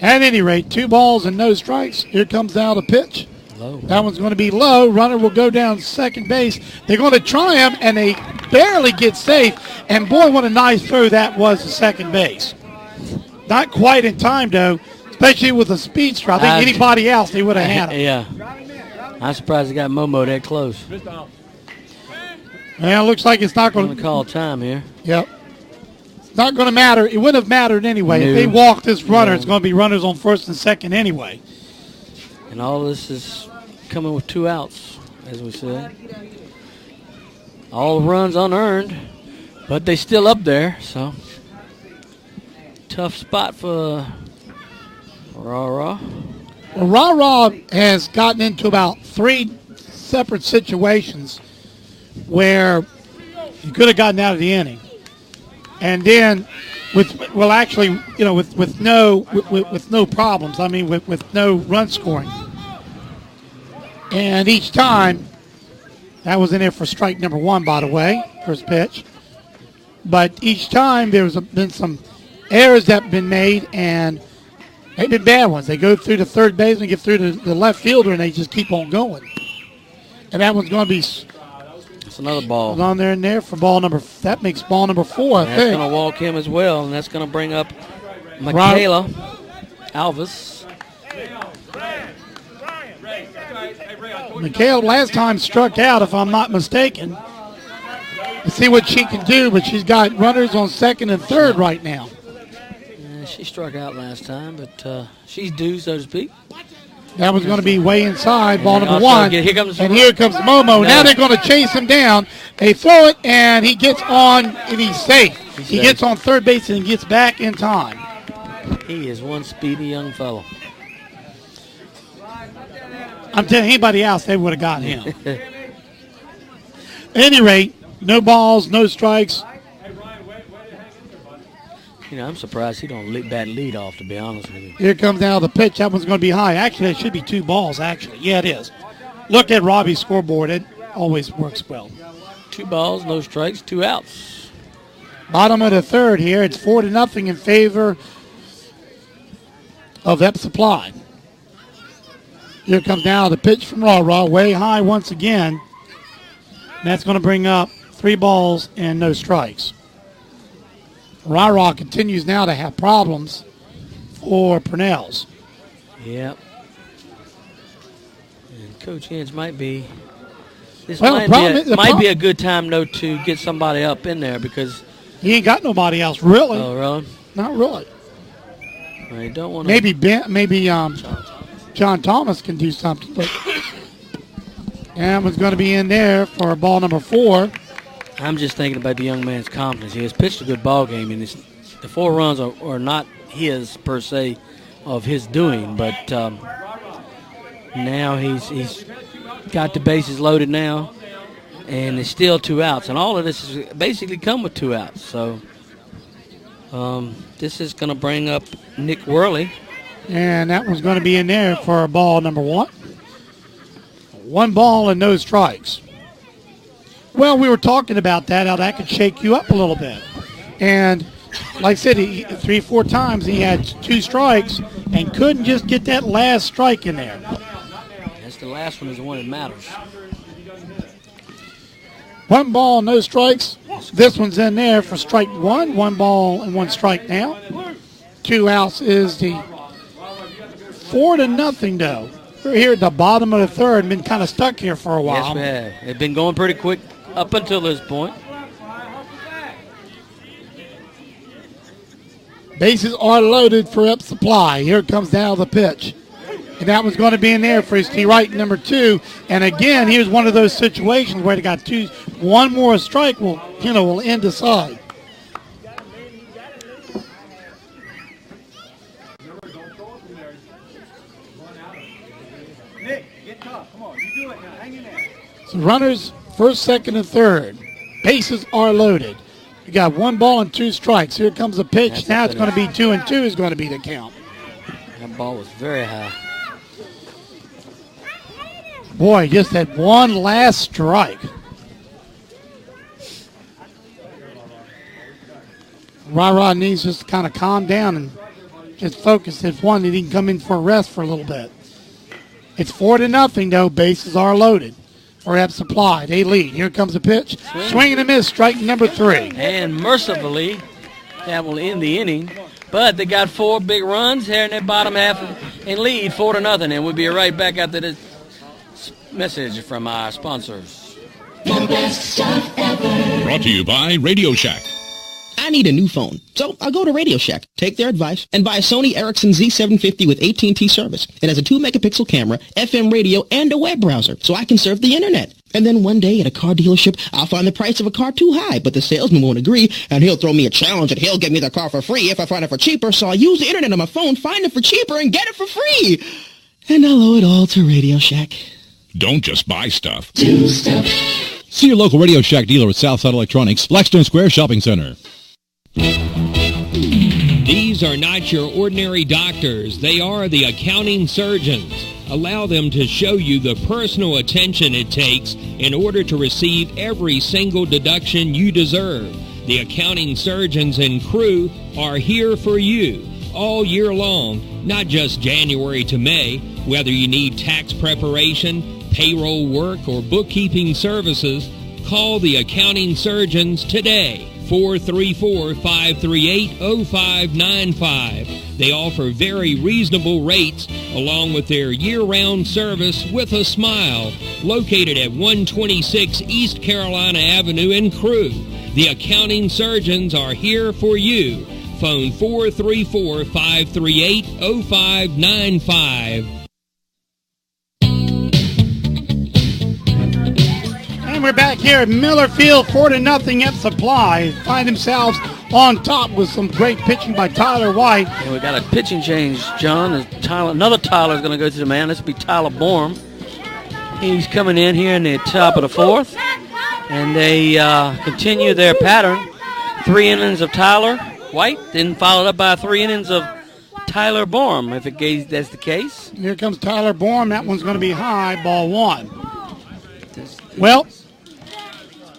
At any rate, 2 balls and no strikes. Here comes down the pitch. Low. That one's going to be low. Runner will go down second base. They're going to try him, and they barely get safe. And boy, what a nice throw that was to second base. Not quite in time, though, especially with a speedster. I think anybody else, they would have had him. Yeah. I'm surprised they got Momo that close. Well, it looks like it's not going to call time here. Yep. It's not going to matter. It wouldn't have mattered anyway. No. If they walk this runner, it's going to be runners on first and second anyway. And all this is coming with 2 outs, as we said. All the runs unearned, but they still up there, so tough spot for Ra-Ra. Well, Ra-Ra has gotten into about 3 separate situations where he could have gotten out of the inning. And then with no problems. I mean, with no run scoring. And each time, that was in there for strike number 1, by the way, first pitch. But each time there's been some errors that have been made, and they've been bad ones. They go through the third baseman, get through the left fielder, and they just keep on going. And that one's going to be. It's another ball. On there and there for ball number. That makes ball number 4. That's going to walk him as well, and that's going to bring up Michaela Alvis. Michaela last time struck out, if I'm not mistaken. Let's see what she can do, but she's got runners on second and third right now. Yeah, she struck out last time, but she's due, so to speak. That was going to be way inside, ball number 1. Here comes Momo. No. Now they're going to chase him down. They throw it, and he gets on, and he's safe. He gets on third base and gets back in time. He is one speedy young fellow. I'm telling you, anybody else, they would have got him. At any rate, no balls, no strikes. You know, I'm surprised he don't bat lead off, to be honest with you. Here comes now the pitch. That one's going to be high. Actually, it should be 2 balls, actually. Yeah, it is. Look at Robbie's scoreboard. It always works well. 2 balls, no strikes, 2 outs. Bottom of the third here. It's 4-0 in favor of Eppes Supply. Here comes now the pitch from Raw, way high once again. And that's going to bring up 3 balls and no strikes. Raw continues now to have problems for Pannells. Yep. And Coach Hens might be. This might be a good time, though, to get somebody up in there because he ain't got nobody else, really. Oh, really? Not really. I don't want to. Maybe John Thomas can do something, but that one's going to be in there for ball number 4. I'm just thinking about the young man's confidence. He has pitched a good ball game, and the 4 runs are not his per se, of his doing. But now he's got the bases loaded now, and it's still 2 outs. And all of this is basically come with 2 outs. So this is going to bring up Nick Worley. And that one's going to be in there for ball number 1. 1 ball and no strikes. Well, we were talking about that, how that could shake you up a little bit. And like I said, 3-4 times he had 2 strikes and couldn't just get that last strike in there. That's the last one is the one that matters. 1 ball, no strikes. This one's in there for strike 1. 1 ball and 1 strike now. 2 outs is the 4-0 though. We're here at the bottom of the third and been kind of stuck here for a while. Yes, we have. They've been going pretty quick up until this point. Bases are loaded for Eppes Supply. Here comes now the pitch. And that one's going to be in there for his T right number 2. And again, here's one of those situations where they got 2. 1 more strike will end the side. So runners first, second, and third. Bases are loaded. You got 1 ball and 2 strikes. Here comes the pitch. That's now it's going to be 2-2 is going to be the count. That ball was very high. Boy, just that 1 last strike. Ra needs just to kind of calm down and just focus. It's one that he can come in for a rest for a little bit. It's 4-0 though. Bases are loaded for Eppes Supply. They lead. Here comes the pitch. Swing and a miss. Strike number 3. And mercifully, that will end the inning. But they got 4 big runs here in that bottom half and lead 4-0. And we'll be right back after this message from our sponsors. The best stuff ever. Brought to you by Radio Shack. I need a new phone, so I'll go to Radio Shack, take their advice, and buy a Sony Ericsson Z750 with AT&T service. It has a 2-megapixel camera, FM radio, and a web browser, so I can surf the internet. And then one day at a car dealership, I'll find the price of a car too high, but the salesman won't agree, and he'll throw me a challenge and he'll give me the car for free if I find it for cheaper, so I'll use the internet on my phone, find it for cheaper, and get it for free. And I'll owe it all to Radio Shack. Don't just buy stuff. Do stuff. See your local Radio Shack dealer at Southside Electronics, Blackstone Square Shopping Center. These are not your ordinary doctors. They are the accounting surgeons. Allow them to show you the personal attention it takes in order to receive every single deduction you deserve. The accounting surgeons and crew are here for you all year long, not just January to May. Whether you need tax preparation, payroll work, or bookkeeping services, call the accounting surgeons today. 434-538-0595. They offer very reasonable rates along with their year-round service with a smile. Located at 126 East Carolina Avenue in Crewe. The accounting surgeons are here for you. Phone 434-538-0595. And we're back here at Miller Field, 4-0 Eppes Supply. Find themselves on top with some great pitching by Tyler White. And we got a pitching change, John. Another Tyler's going to go to the mound. This will be Tyler Borm. He's coming in here in the top of the fourth. And they continue their pattern. 3 innings of Tyler White, then followed up by 3 innings of Tyler Borm, if that's the case. Here comes Tyler Borm. That one's going to be high, ball 1. Well,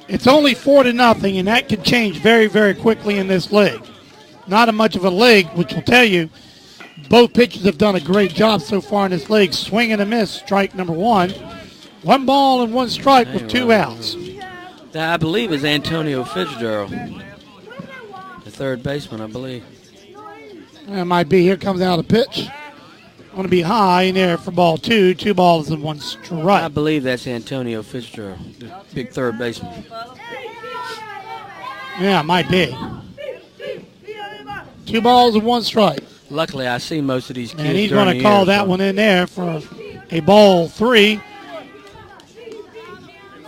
it's only 4-0, and that could change very, very quickly in this league. Not much of a league, which will tell you both pitchers have done a great job so far in this league. Swing and a miss, strike number 1. 1 ball and 1 strike with 2 outs. That, I believe, is Antonio Fitzgerald, the third baseman, I believe. That might be. Here comes out a pitch. Going to be high in there for ball 2. 2 balls and 1 strike. I believe that's Antonio Fitzgerald, the big third baseman. Yeah, might be. 2 balls and 1 strike. Luckily, I see most of these kids. And he's going to call that one in there for a ball 3.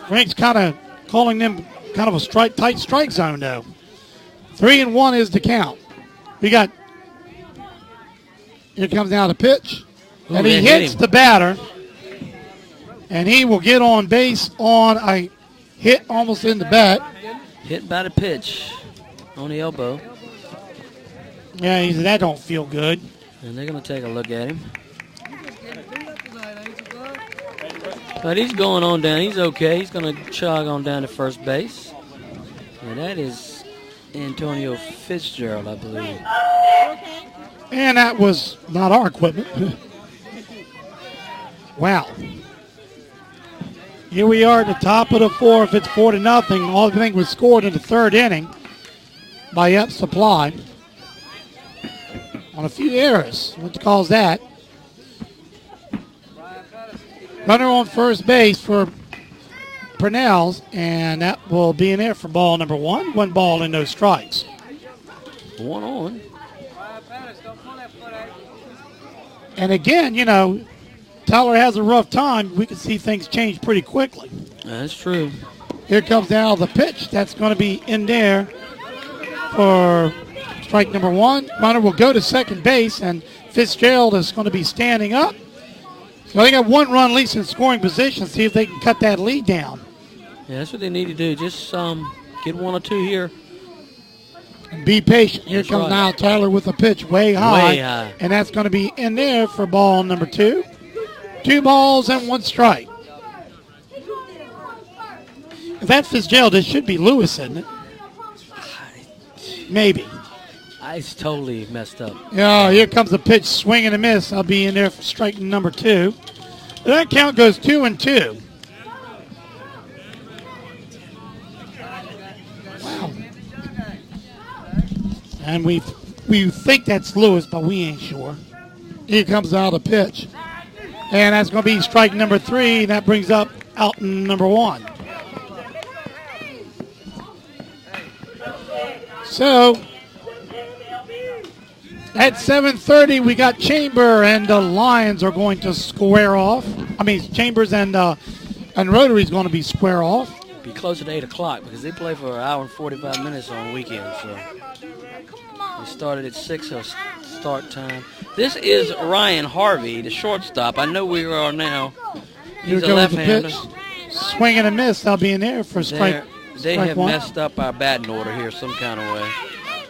Frank's kind of calling them kind of a tight strike zone, though. 3-1 is the count. We got. Here comes down the pitch. And he hits the batter. And he will get on base on a hit almost in the bat. Hit by the pitch on the elbow. Yeah, he said, that don't feel good. And they're going to take a look at him. But he's going on down. He's okay. He's going to chug on down to first base. And that is Antonio Fitzgerald, I believe. And that was not our equipment. Wow. Here we are at the top of the fourth. It's 4-0. All the thing was scored in the 3rd inning by Eppes Supply on a few errors. What calls that? Runner on first base for Pannells, and that will be in there for ball number 1. 1 ball and no strikes. 1 on. And again, you know, Tyler has a rough time. We can see things change pretty quickly. That's true. Here comes now the pitch. That's going to be in there for strike number 1. Runner will go to second base, and Fitzgerald is going to be standing up. So they got 1 run at least in scoring position. See if they can cut that lead down. Yeah, that's what they need to do. Just get 1 or 2 here. And be patient. Here comes now Tyler with a pitch way high. Way high. And that's going to be in there for ball number 2. 2 balls and 1 strike. If that's Fitzgerald, it should be Lewis, isn't it? Maybe. It's totally messed up. Yeah, here comes the pitch, swing and a miss. I'll be in there for strike number 2. That count goes 2-2. Wow. And we think that's Lewis, but we ain't sure. Here comes out a pitch. And that's going to be strike number 3, and that brings up out number 1. So, at 7:30, we got Chamber and the Lions are going to square off. I mean, Chambers and Rotary's going to be square off. Be closer to 8 o'clock because they play for an hour and 45 minutes on weekends. So they started at 6 or start time. This is Ryan Harvey, the shortstop. I know where we are now. He's a left-hander. Swing and a miss. I'll be in there for strike. They strike have 1. messed up our batting order here some kind of way.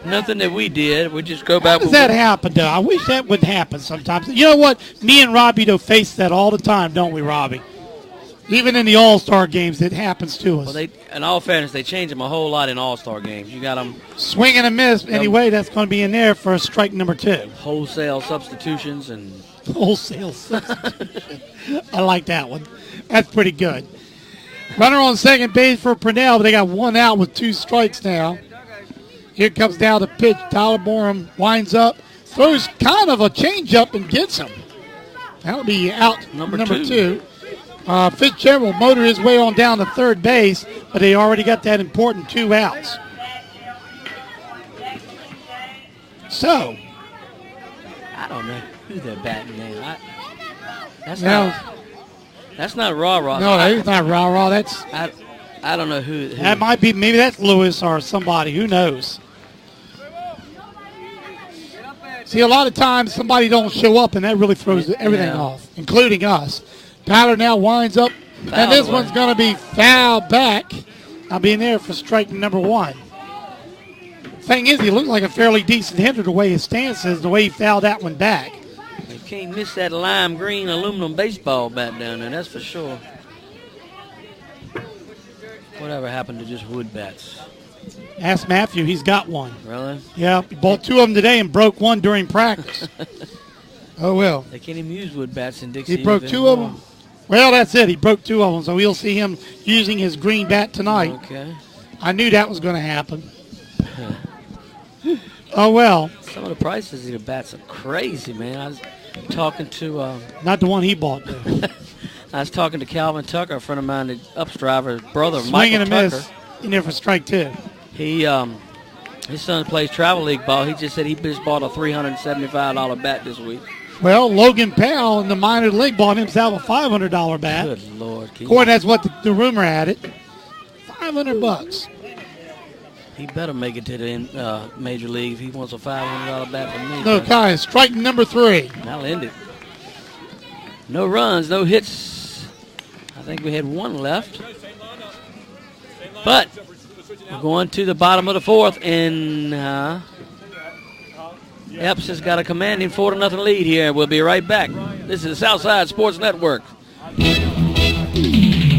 Nothing that we did. We just go How back. does that happen, though? I wish that would happen sometimes. You know what? Me and Robbie, though, face that all the time, don't we, Robbie? Even in the All-Star games, it happens to us. Well, in all fairness, they change them a whole lot in All-Star games. You got them swing and a miss. Anyway, that's going to be in there for strike number 2. Wholesale substitutions and wholesale substitution. I like that one. That's pretty good. Runner on second base for Pannells, but they got one out with 2 strikes now. Here comes down the pitch. Tyler Borum winds up, throws kind of a changeup and gets him. That'll be out number 2. Fitzgerald will motor his way on down to third base, but they already got that important 2 outs. So, I don't know who they're batting now. That's not Rah-Rah. No, that's not Rah-Rah. That's I don't know who. That might be, maybe that's Lewis or somebody. Who knows? See, a lot of times somebody don't show up, and that really throws everything off, including us. Tyler now winds up, and this one's going to be fouled back. I'll be in there for strike number 1. Thing is, he looked like a fairly decent hitter the way his stance is, the way he fouled that one back. You can't miss that lime green aluminum baseball bat down there, that's for sure. Whatever happened to just wood bats? Ask Matthew, he's got one. Really? Yeah, he bought 2 of them today and broke one during practice. Oh, well. They can't even use wood bats in Dixie. He broke 2 of them? Well, that's it. He broke 2 of them, so we'll see him using his green bat tonight. Okay. I knew that was going to happen. Oh, well. Some of the prices of the bats are crazy, man. I was talking to... Not the one he bought, though. I was talking to Calvin Tucker, a friend of mine, the Ups driver, brother, Swing Michael and a Tucker. miss in there for strike 2. He, his son plays travel league ball. He just said he just bought a $375 bat this week. Well, Logan Powell in the minor league bought himself a $500 bat. Good Lord. Boy, that's what the rumor had it. $500. He better make it to the major league if he wants a $500 bat from me. No, guys, strike number 3. That'll end it. No runs, no hits. I think we had 1 left. But we're going to the bottom of the 4th, and Eppes has got a commanding 4-0 lead here. We'll be right back. This is the Southside Sports Network.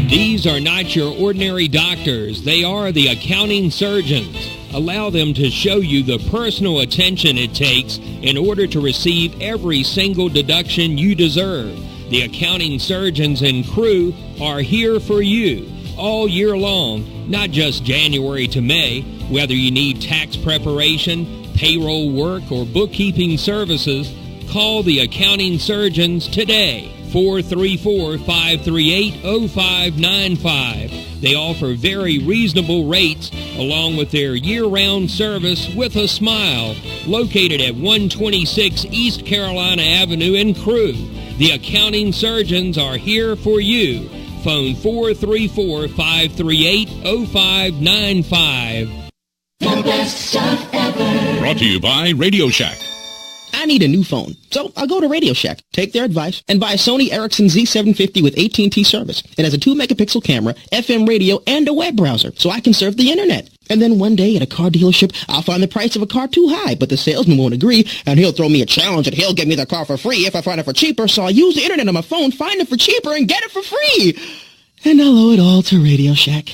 These are not your ordinary doctors. They are the accounting surgeons. Allow them to show you the personal attention it takes in order to receive every single deduction you deserve. The accounting surgeons and crew are here for you all year long, not just January to May. Whether you need tax preparation, payroll work, or bookkeeping services, call the accounting surgeons today. 434-538-0595. They offer very reasonable rates along with their year-round service with a smile. Located at 126 East Carolina Avenue in Crewe. The accounting surgeons are here for you. Phone 434-538-0595. The best stuff ever. Brought to you by Radio Shack. I need a new phone, so I'll go to Radio Shack, take their advice, and buy a Sony Ericsson Z750 with AT&T service. It has a 2-megapixel camera, FM radio, and a web browser, so I can surf the internet. And then one day at a car dealership, I'll find the price of a car too high, but the salesman won't agree, and he'll throw me a challenge and he'll give me the car for free if I find it for cheaper, so I'll use the internet on my phone, find it for cheaper, and get it for free. And I'll owe it all to Radio Shack.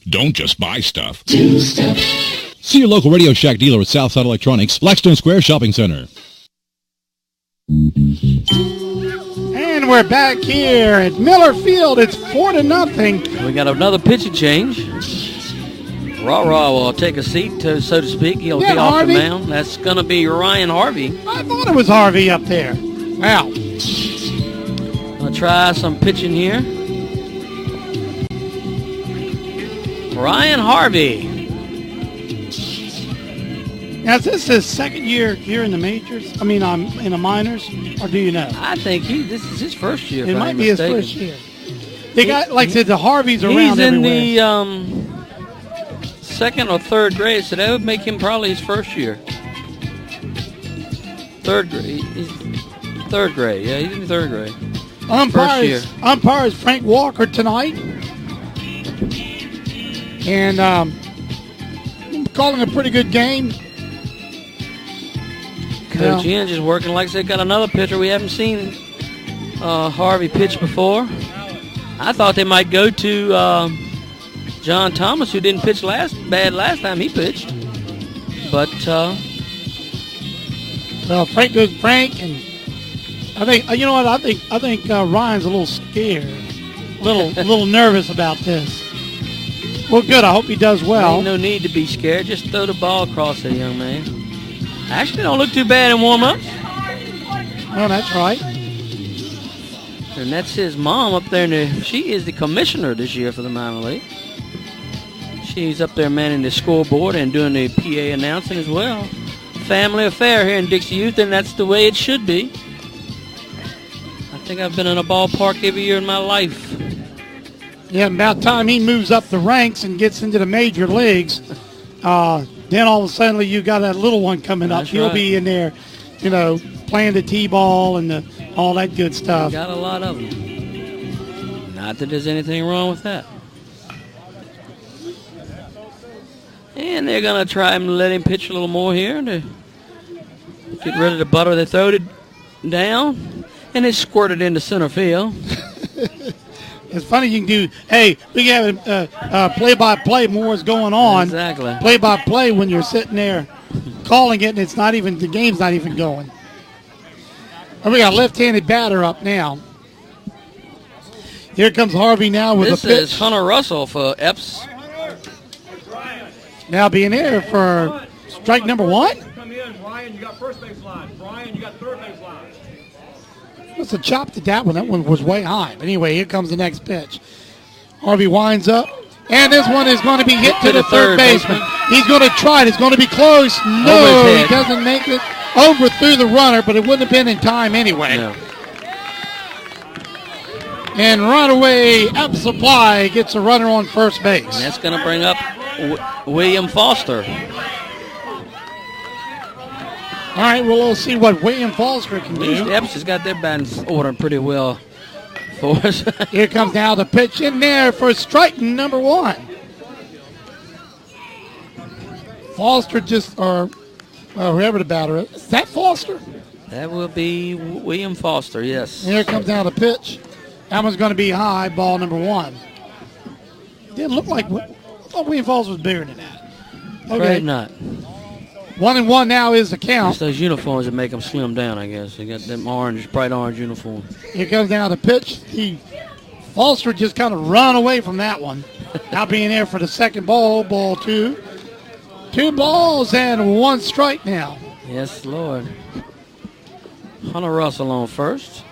Don't just buy stuff. Do stuff. See your local Radio Shack dealer at Southside Electronics, Blackstone Square Shopping Center. And we're back here at Miller Field. It's 4-0. We got another pitching change. Rah-Rah will take a seat, so to speak. He'll be off Harvey? the mound. That's going to be Ryan Harvey. I thought it was Harvey up there. Wow. I'll try some pitching here. Ryan Harvey. Now, is this his second year here in the majors? I mean, in the minors, or do you know? I think this is his first year. It might be his first year. They got, like I said, the Harveys around He's in everywhere. the second or third grade, so that would make him probably his first year. Third grade. Third grade. Yeah, he's in the third grade. Umpire is Frank Walker tonight. And calling a pretty good game. Coach Ian just working. Like I said, got another pitcher we haven't seen Harvey pitch before. I thought they might go to John Thomas, who didn't pitch bad last time he pitched. But well, Frank goes Frank, and I think you know what I think Ryan's a little scared, a little nervous about this. Well, good. I hope he does well. Ain't no need to be scared. Just throw the ball across there, young man. Actually, don't look too bad in warm-ups. Well, that's right. And that's his mom up there. She is the commissioner this year for the minor league. She's up there manning the scoreboard and doing the PA announcing as well. Family affair here in Dixie Youth, and that's the way it should be. I think I've been in a ballpark every year in my life. Yeah, about time he moves up the ranks and gets into the major leagues. Then all of a sudden you got that little one coming up. That's He'll right. be in there, playing the T-ball and all that good stuff. Got a lot of them. Not that there's anything wrong with that. And they're going to try and let him pitch a little more here to get rid of the butter. They throwed it down, and it squirted into center field. It's funny you can do, we can have play-by-play more is going on. Exactly. Play-by-play when you're sitting there calling it and the game's not even going. And we got a left-handed batter up now. Here comes Harvey now with a pitch. This is Hunter Russell for Eppes. Now being there for strike number one. Come in, Brian, you got first base line. Brian, you got third base line. Must have chopped at that one. That one was way high. But anyway, here comes the next pitch. Harvey winds up. And this one is going to be hit to the third baseman. He's going to try it. It's going to be close. No, he doesn't make it. Overthrew the runner, but it wouldn't have been in time anyway. No. And runaway Eppes Supply gets a runner on first base. And that's going to bring up William Foster. All right, well, we'll see what William Foster can At least do. Eppes has got their batting order pretty well for us. Here comes now the pitch in there for strike number one. Foster whoever the batter is. Is that Foster? That will be William Foster, yes. Here comes now the pitch. That one's going to be high, ball number one. Didn't look like, I thought William Foster was bigger than that. Okay. Afraid not. 1-1 now is the count. It's those uniforms that make them slim down, I guess. They got them bright orange uniform. Here comes now the pitch. Foster just kind of run away from that one. Now being there for the second ball two. 2 balls and 1 strike now. Yes, Lord. Hunter Russell on first.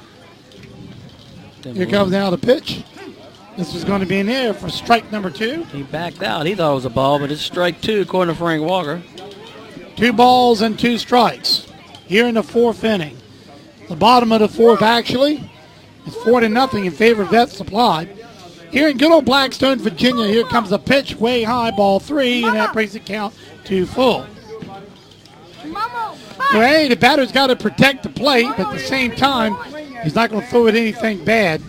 Here comes now the pitch. This is going to be in there for strike number 2. He backed out. He thought it was a ball, but it's strike 2 according to Frank Walker. 2 balls and 2 strikes here in the 4th inning. The bottom of the 4th, actually, is 4-0 in favor of Eppes Supply. Here in good old Blackstone, Virginia, here comes a pitch way high, ball 3, and that brings the count to full. Hey, the batter's got to protect the plate, but at the same time, he's not going to throw it anything bad.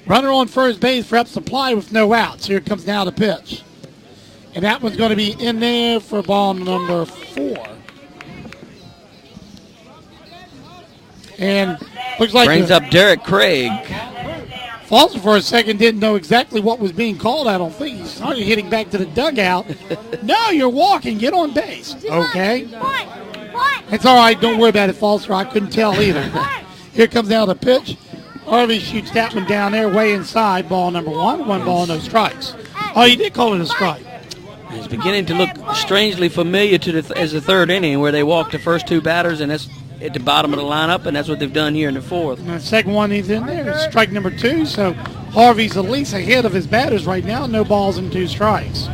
Runner on first base for Eppes Supply with no outs. Here comes now the pitch. And that one's going to be in there for ball number 4. And looks like brings up Derek Craig. Foster for a second didn't know exactly what was being called. I don't think he started hitting back to the dugout. No, you're walking. Get on base. Okay. It's all right. Don't worry about it, Foster. I couldn't tell either. Here comes now the pitch. Harvey shoots that one down there way inside. Ball number 1. 1 ball, no strikes. Oh, you did call it a strike. It's beginning to look strangely familiar as the 3rd inning, where they walk the first 2 batters, and that's at the bottom of the lineup, and that's what they've done here in the 4th. And the second one he's in there is strike number 2, so Harvey's at least ahead of his batters right now. No balls and 2 strikes.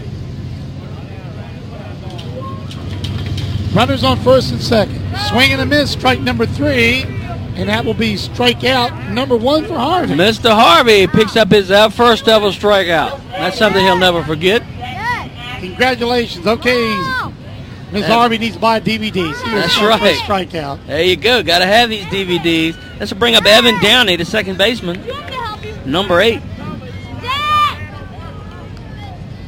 Runners on first and second. Swing and a miss, strike number 3, and that will be strikeout number 1 for Harvey. Mr. Harvey picks up his first ever strikeout. That's something he'll never forget. Congratulations. Okay, Ms. Harvey needs to buy DVDs. That's right. Strikeout. There you go. Got to have these DVDs. Let's bring up Evan Downey, the second baseman, number 8.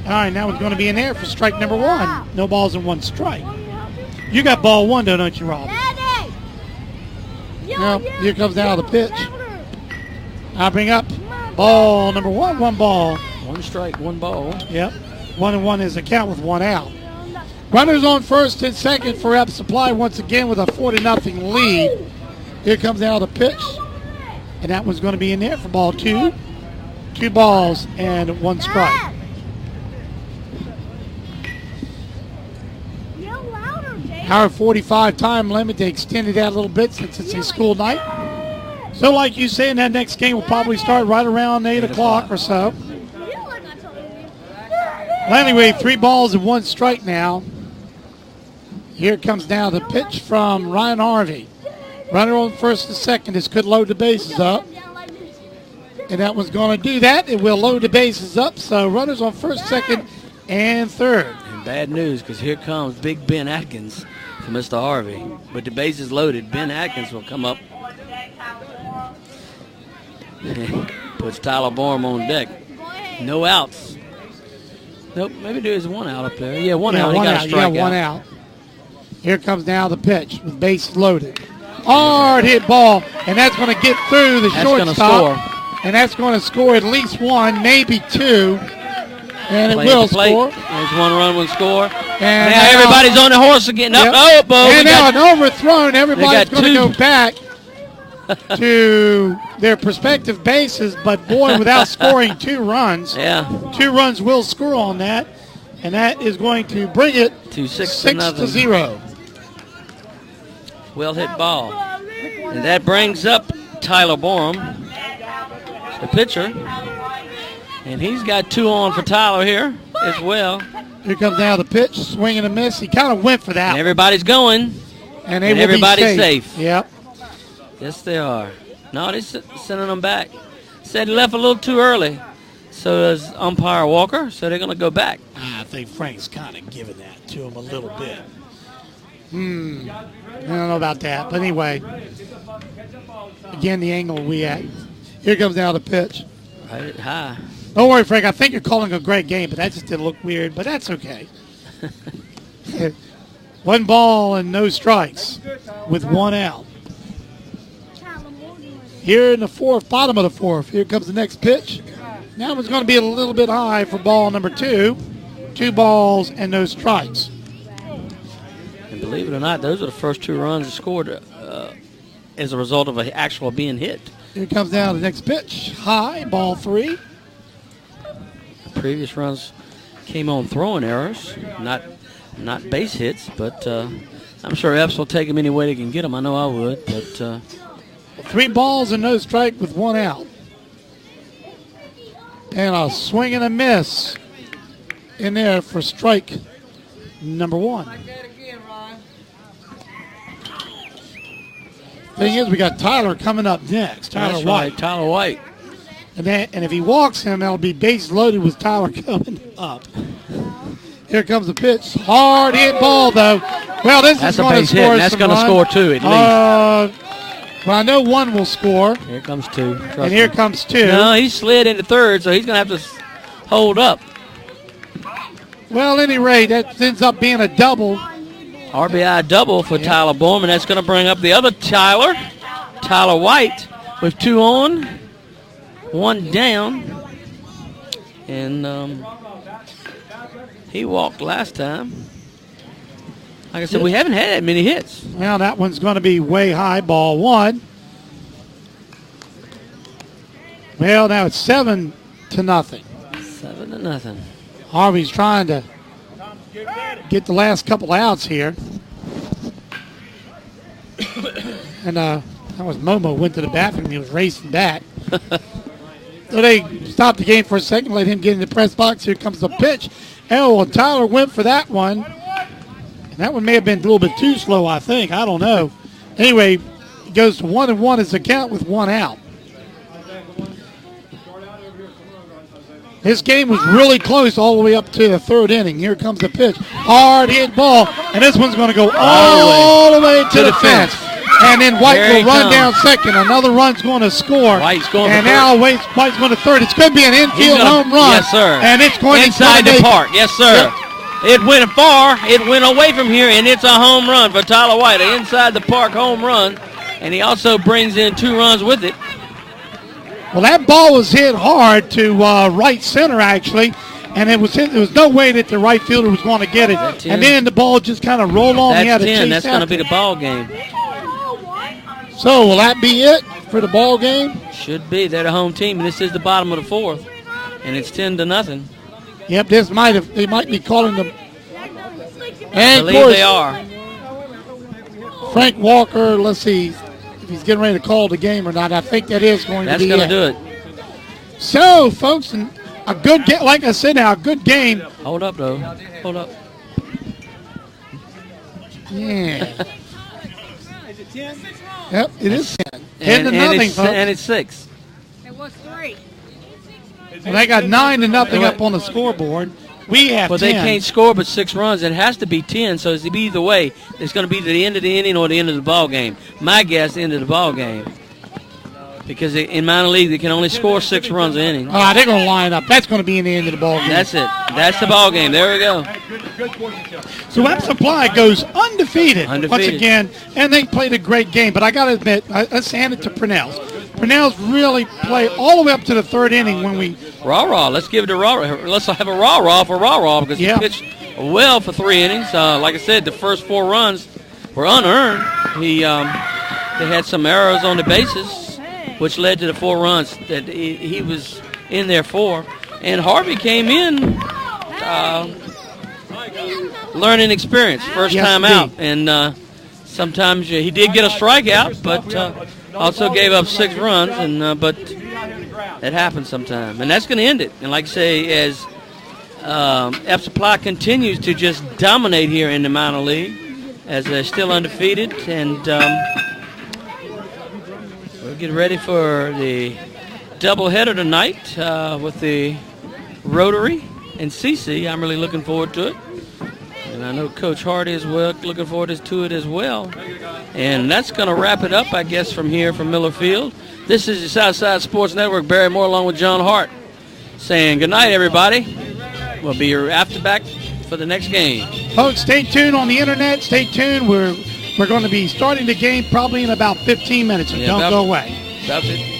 All right, now it's going to be in there for strike number 1. No balls and 1 strike. You got ball 1, though, don't you, Rob? Now, here comes now the pitch. I bring up ball number 1, 1 ball. 1 strike, 1 ball. Yep. 1-1 is the count with 1 out. Runners on first and second for Eppes Supply once again with a 4-0 lead. Here comes now the pitch. And that one's going to be in there for ball 2. 2 balls and 1 strike. Hour 45 time limit. They extended that a little bit since it's a school night. So like you say, that next game will probably start right around 8 o'clock or so. Well, anyway, 3 balls and 1 strike now. Here comes now the pitch from Ryan Harvey. Runner on first and second. This could load the bases up. And that one's going to do that. It will load the bases up. So runners on first, second, and third. And bad news, because here comes Big Ben Atkins for Mr. Harvey. With the bases loaded, Ben Atkins will come up. Puts Tyler Borm on deck. No outs. Nope, maybe there's 1 out up there. Yeah, 1 out. He got a strikeout. Yeah, 1 out. Here comes now the pitch with bases loaded. Hard hit ball, and that's going to get through the shortstop. And that's going to score at least 1, maybe 2. And it will score. There's 1 run, 1 score. And now everybody's on the horse again. Up. Oh, and now an overthrown. Everybody's going to go back to their prospective bases. But, boy, without scoring 2 runs, 2 runs will score on that. And that is going to bring it to 6-0. Well hit ball. And that brings up Tyler Borm, the pitcher. And he's got 2 on for Tyler here as well. Here comes now the pitch, swing and a miss. He kind of went for that. And everybody's going. And everybody's safe. Yep. Yes, they are. No, they're sending them back. Said he left a little too early. So does umpire Walker. So they're going to go back. I think Frank's kind of giving that to him a little bit. I don't know about that. But anyway, again, the angle we at. Here comes now the pitch. Right high. Don't worry, Frank. I think you're calling a great game, but that just did look weird. But that's okay. 1 ball and no strikes with 1 out. Here in the 4th, bottom of the 4th. Here comes the next pitch. Now it's going to be a little bit high for ball number 2. 2 balls and no strikes. And believe it or not, those are the first 2 runs scored as a result of an actual being hit. Here comes down the next pitch. High, ball 3. The previous runs came on throwing errors, not base hits, but I'm sure Eppes will take them any way they can get them. I know I would, but 3 balls and no strike with 1 out. And a swing and a miss in there for strike number 1. Thing is, we got Tyler coming up next. Tyler White. Right, Tyler White. And if he walks him, that'll be base loaded with Tyler coming up. Here comes the pitch. Hard hit ball, though. Well, that's going to score. That's going to score 2 at least. Well, I know 1 will score. Here comes 2. And here comes 2. No, he slid into third, so he's going to have to hold up. Well, at any rate, that ends up being a double. RBI double for Tyler Borm, and that's going to bring up the other Tyler White, with 2 on, 1 down. And he walked last time. Like I said, we haven't had that many hits. Well, that one's going to be way high, ball 1. Well, now it's 7-0. 7-0. Harvey's trying to get the last couple outs here. And that was Momo went to the bathroom. He was racing back. So they stopped the game for a second, let him get in the press box. Here comes the pitch. Oh, and Tyler went for that one. And that one may have been a little bit too slow, I think. I don't know. Anyway, it goes to 1-1 as the count with 1 out. This game was really close all the way up to the 3rd inning. Here comes the pitch. Hard hit ball. And this one's going to go all the way to the fence. And then White will run down second. Another run's going to score. White's going and to now White's going to third. It's going to be an infield home run. Yes, sir. And it's going inside the park. Yes, sir. Yep. It went far. It went away from here, and it's a home run for Tyler White. An inside the park home run and he also brings in 2 runs with it. Well, that ball was hit hard to right center, actually, and there was no way that the right fielder was going to get it. And then the ball just kind of rolled on. That's He had to 10. chase That's going to after be the ball game. So will that be it for the ball game? Should be. They're the home team, and this is the bottom of the 4th, and it's 10-0. Yep, they might be calling them. I And believe they are. Frank Walker, let's see if he's getting ready to call the game or not. I think that is going That's to be going to do it. So, folks, a good game. Like I said, now a good game. Hold up, though. Hold up. Yeah. Is it 10? Yep, it is 10. 10-0, folks. And it's 6. It was 3. Well, they got 9-0 up on the scoreboard. We have 10. They can't score but 6 runs. It has to be 10, so it's to be either way. It's going to be to the end of the inning or the end of the ball game. My guess, the end of the ball game. Because in minor league, they can only score 6 runs an inning. All right, they're going to line up. That's going to be in the end of the ball game. That's it. That's the ball game. There we go. So Web Supply goes undefeated once again, and they played a great game. But I got to admit, let's hand it to Pannells. Pannells really played all the way up to the 3rd inning when we... Rah-rah. Let's give it to Rah-rah. Let's have a rah-rah for Rah-rah because he pitched well for 3 innings. Like I said, the first 4 runs were unearned. They had some errors on the bases, which led to the 4 runs that he was in there for. And Harvey came in learning experience, first time out. And sometimes he did get a strikeout, but also gave up 6 runs. And but it happens sometime. And that's going to end it. And like I say, as Eppes Supply continues to just dominate here in the minor league, as they're still undefeated. And we'll get ready for the doubleheader tonight with the Rotary and CC. I'm really looking forward to it. And I know Coach Hardy is looking forward to it as well. And that's going to wrap it up, I guess, from here from Miller Field. This is the Southside Sports Network. Barry Moore along with John Hart saying good night, everybody. We'll be after back for the next game. Folks, stay tuned on the internet. Stay tuned. We're going to be starting the game probably in about 15 minutes. So don't go away. That's it.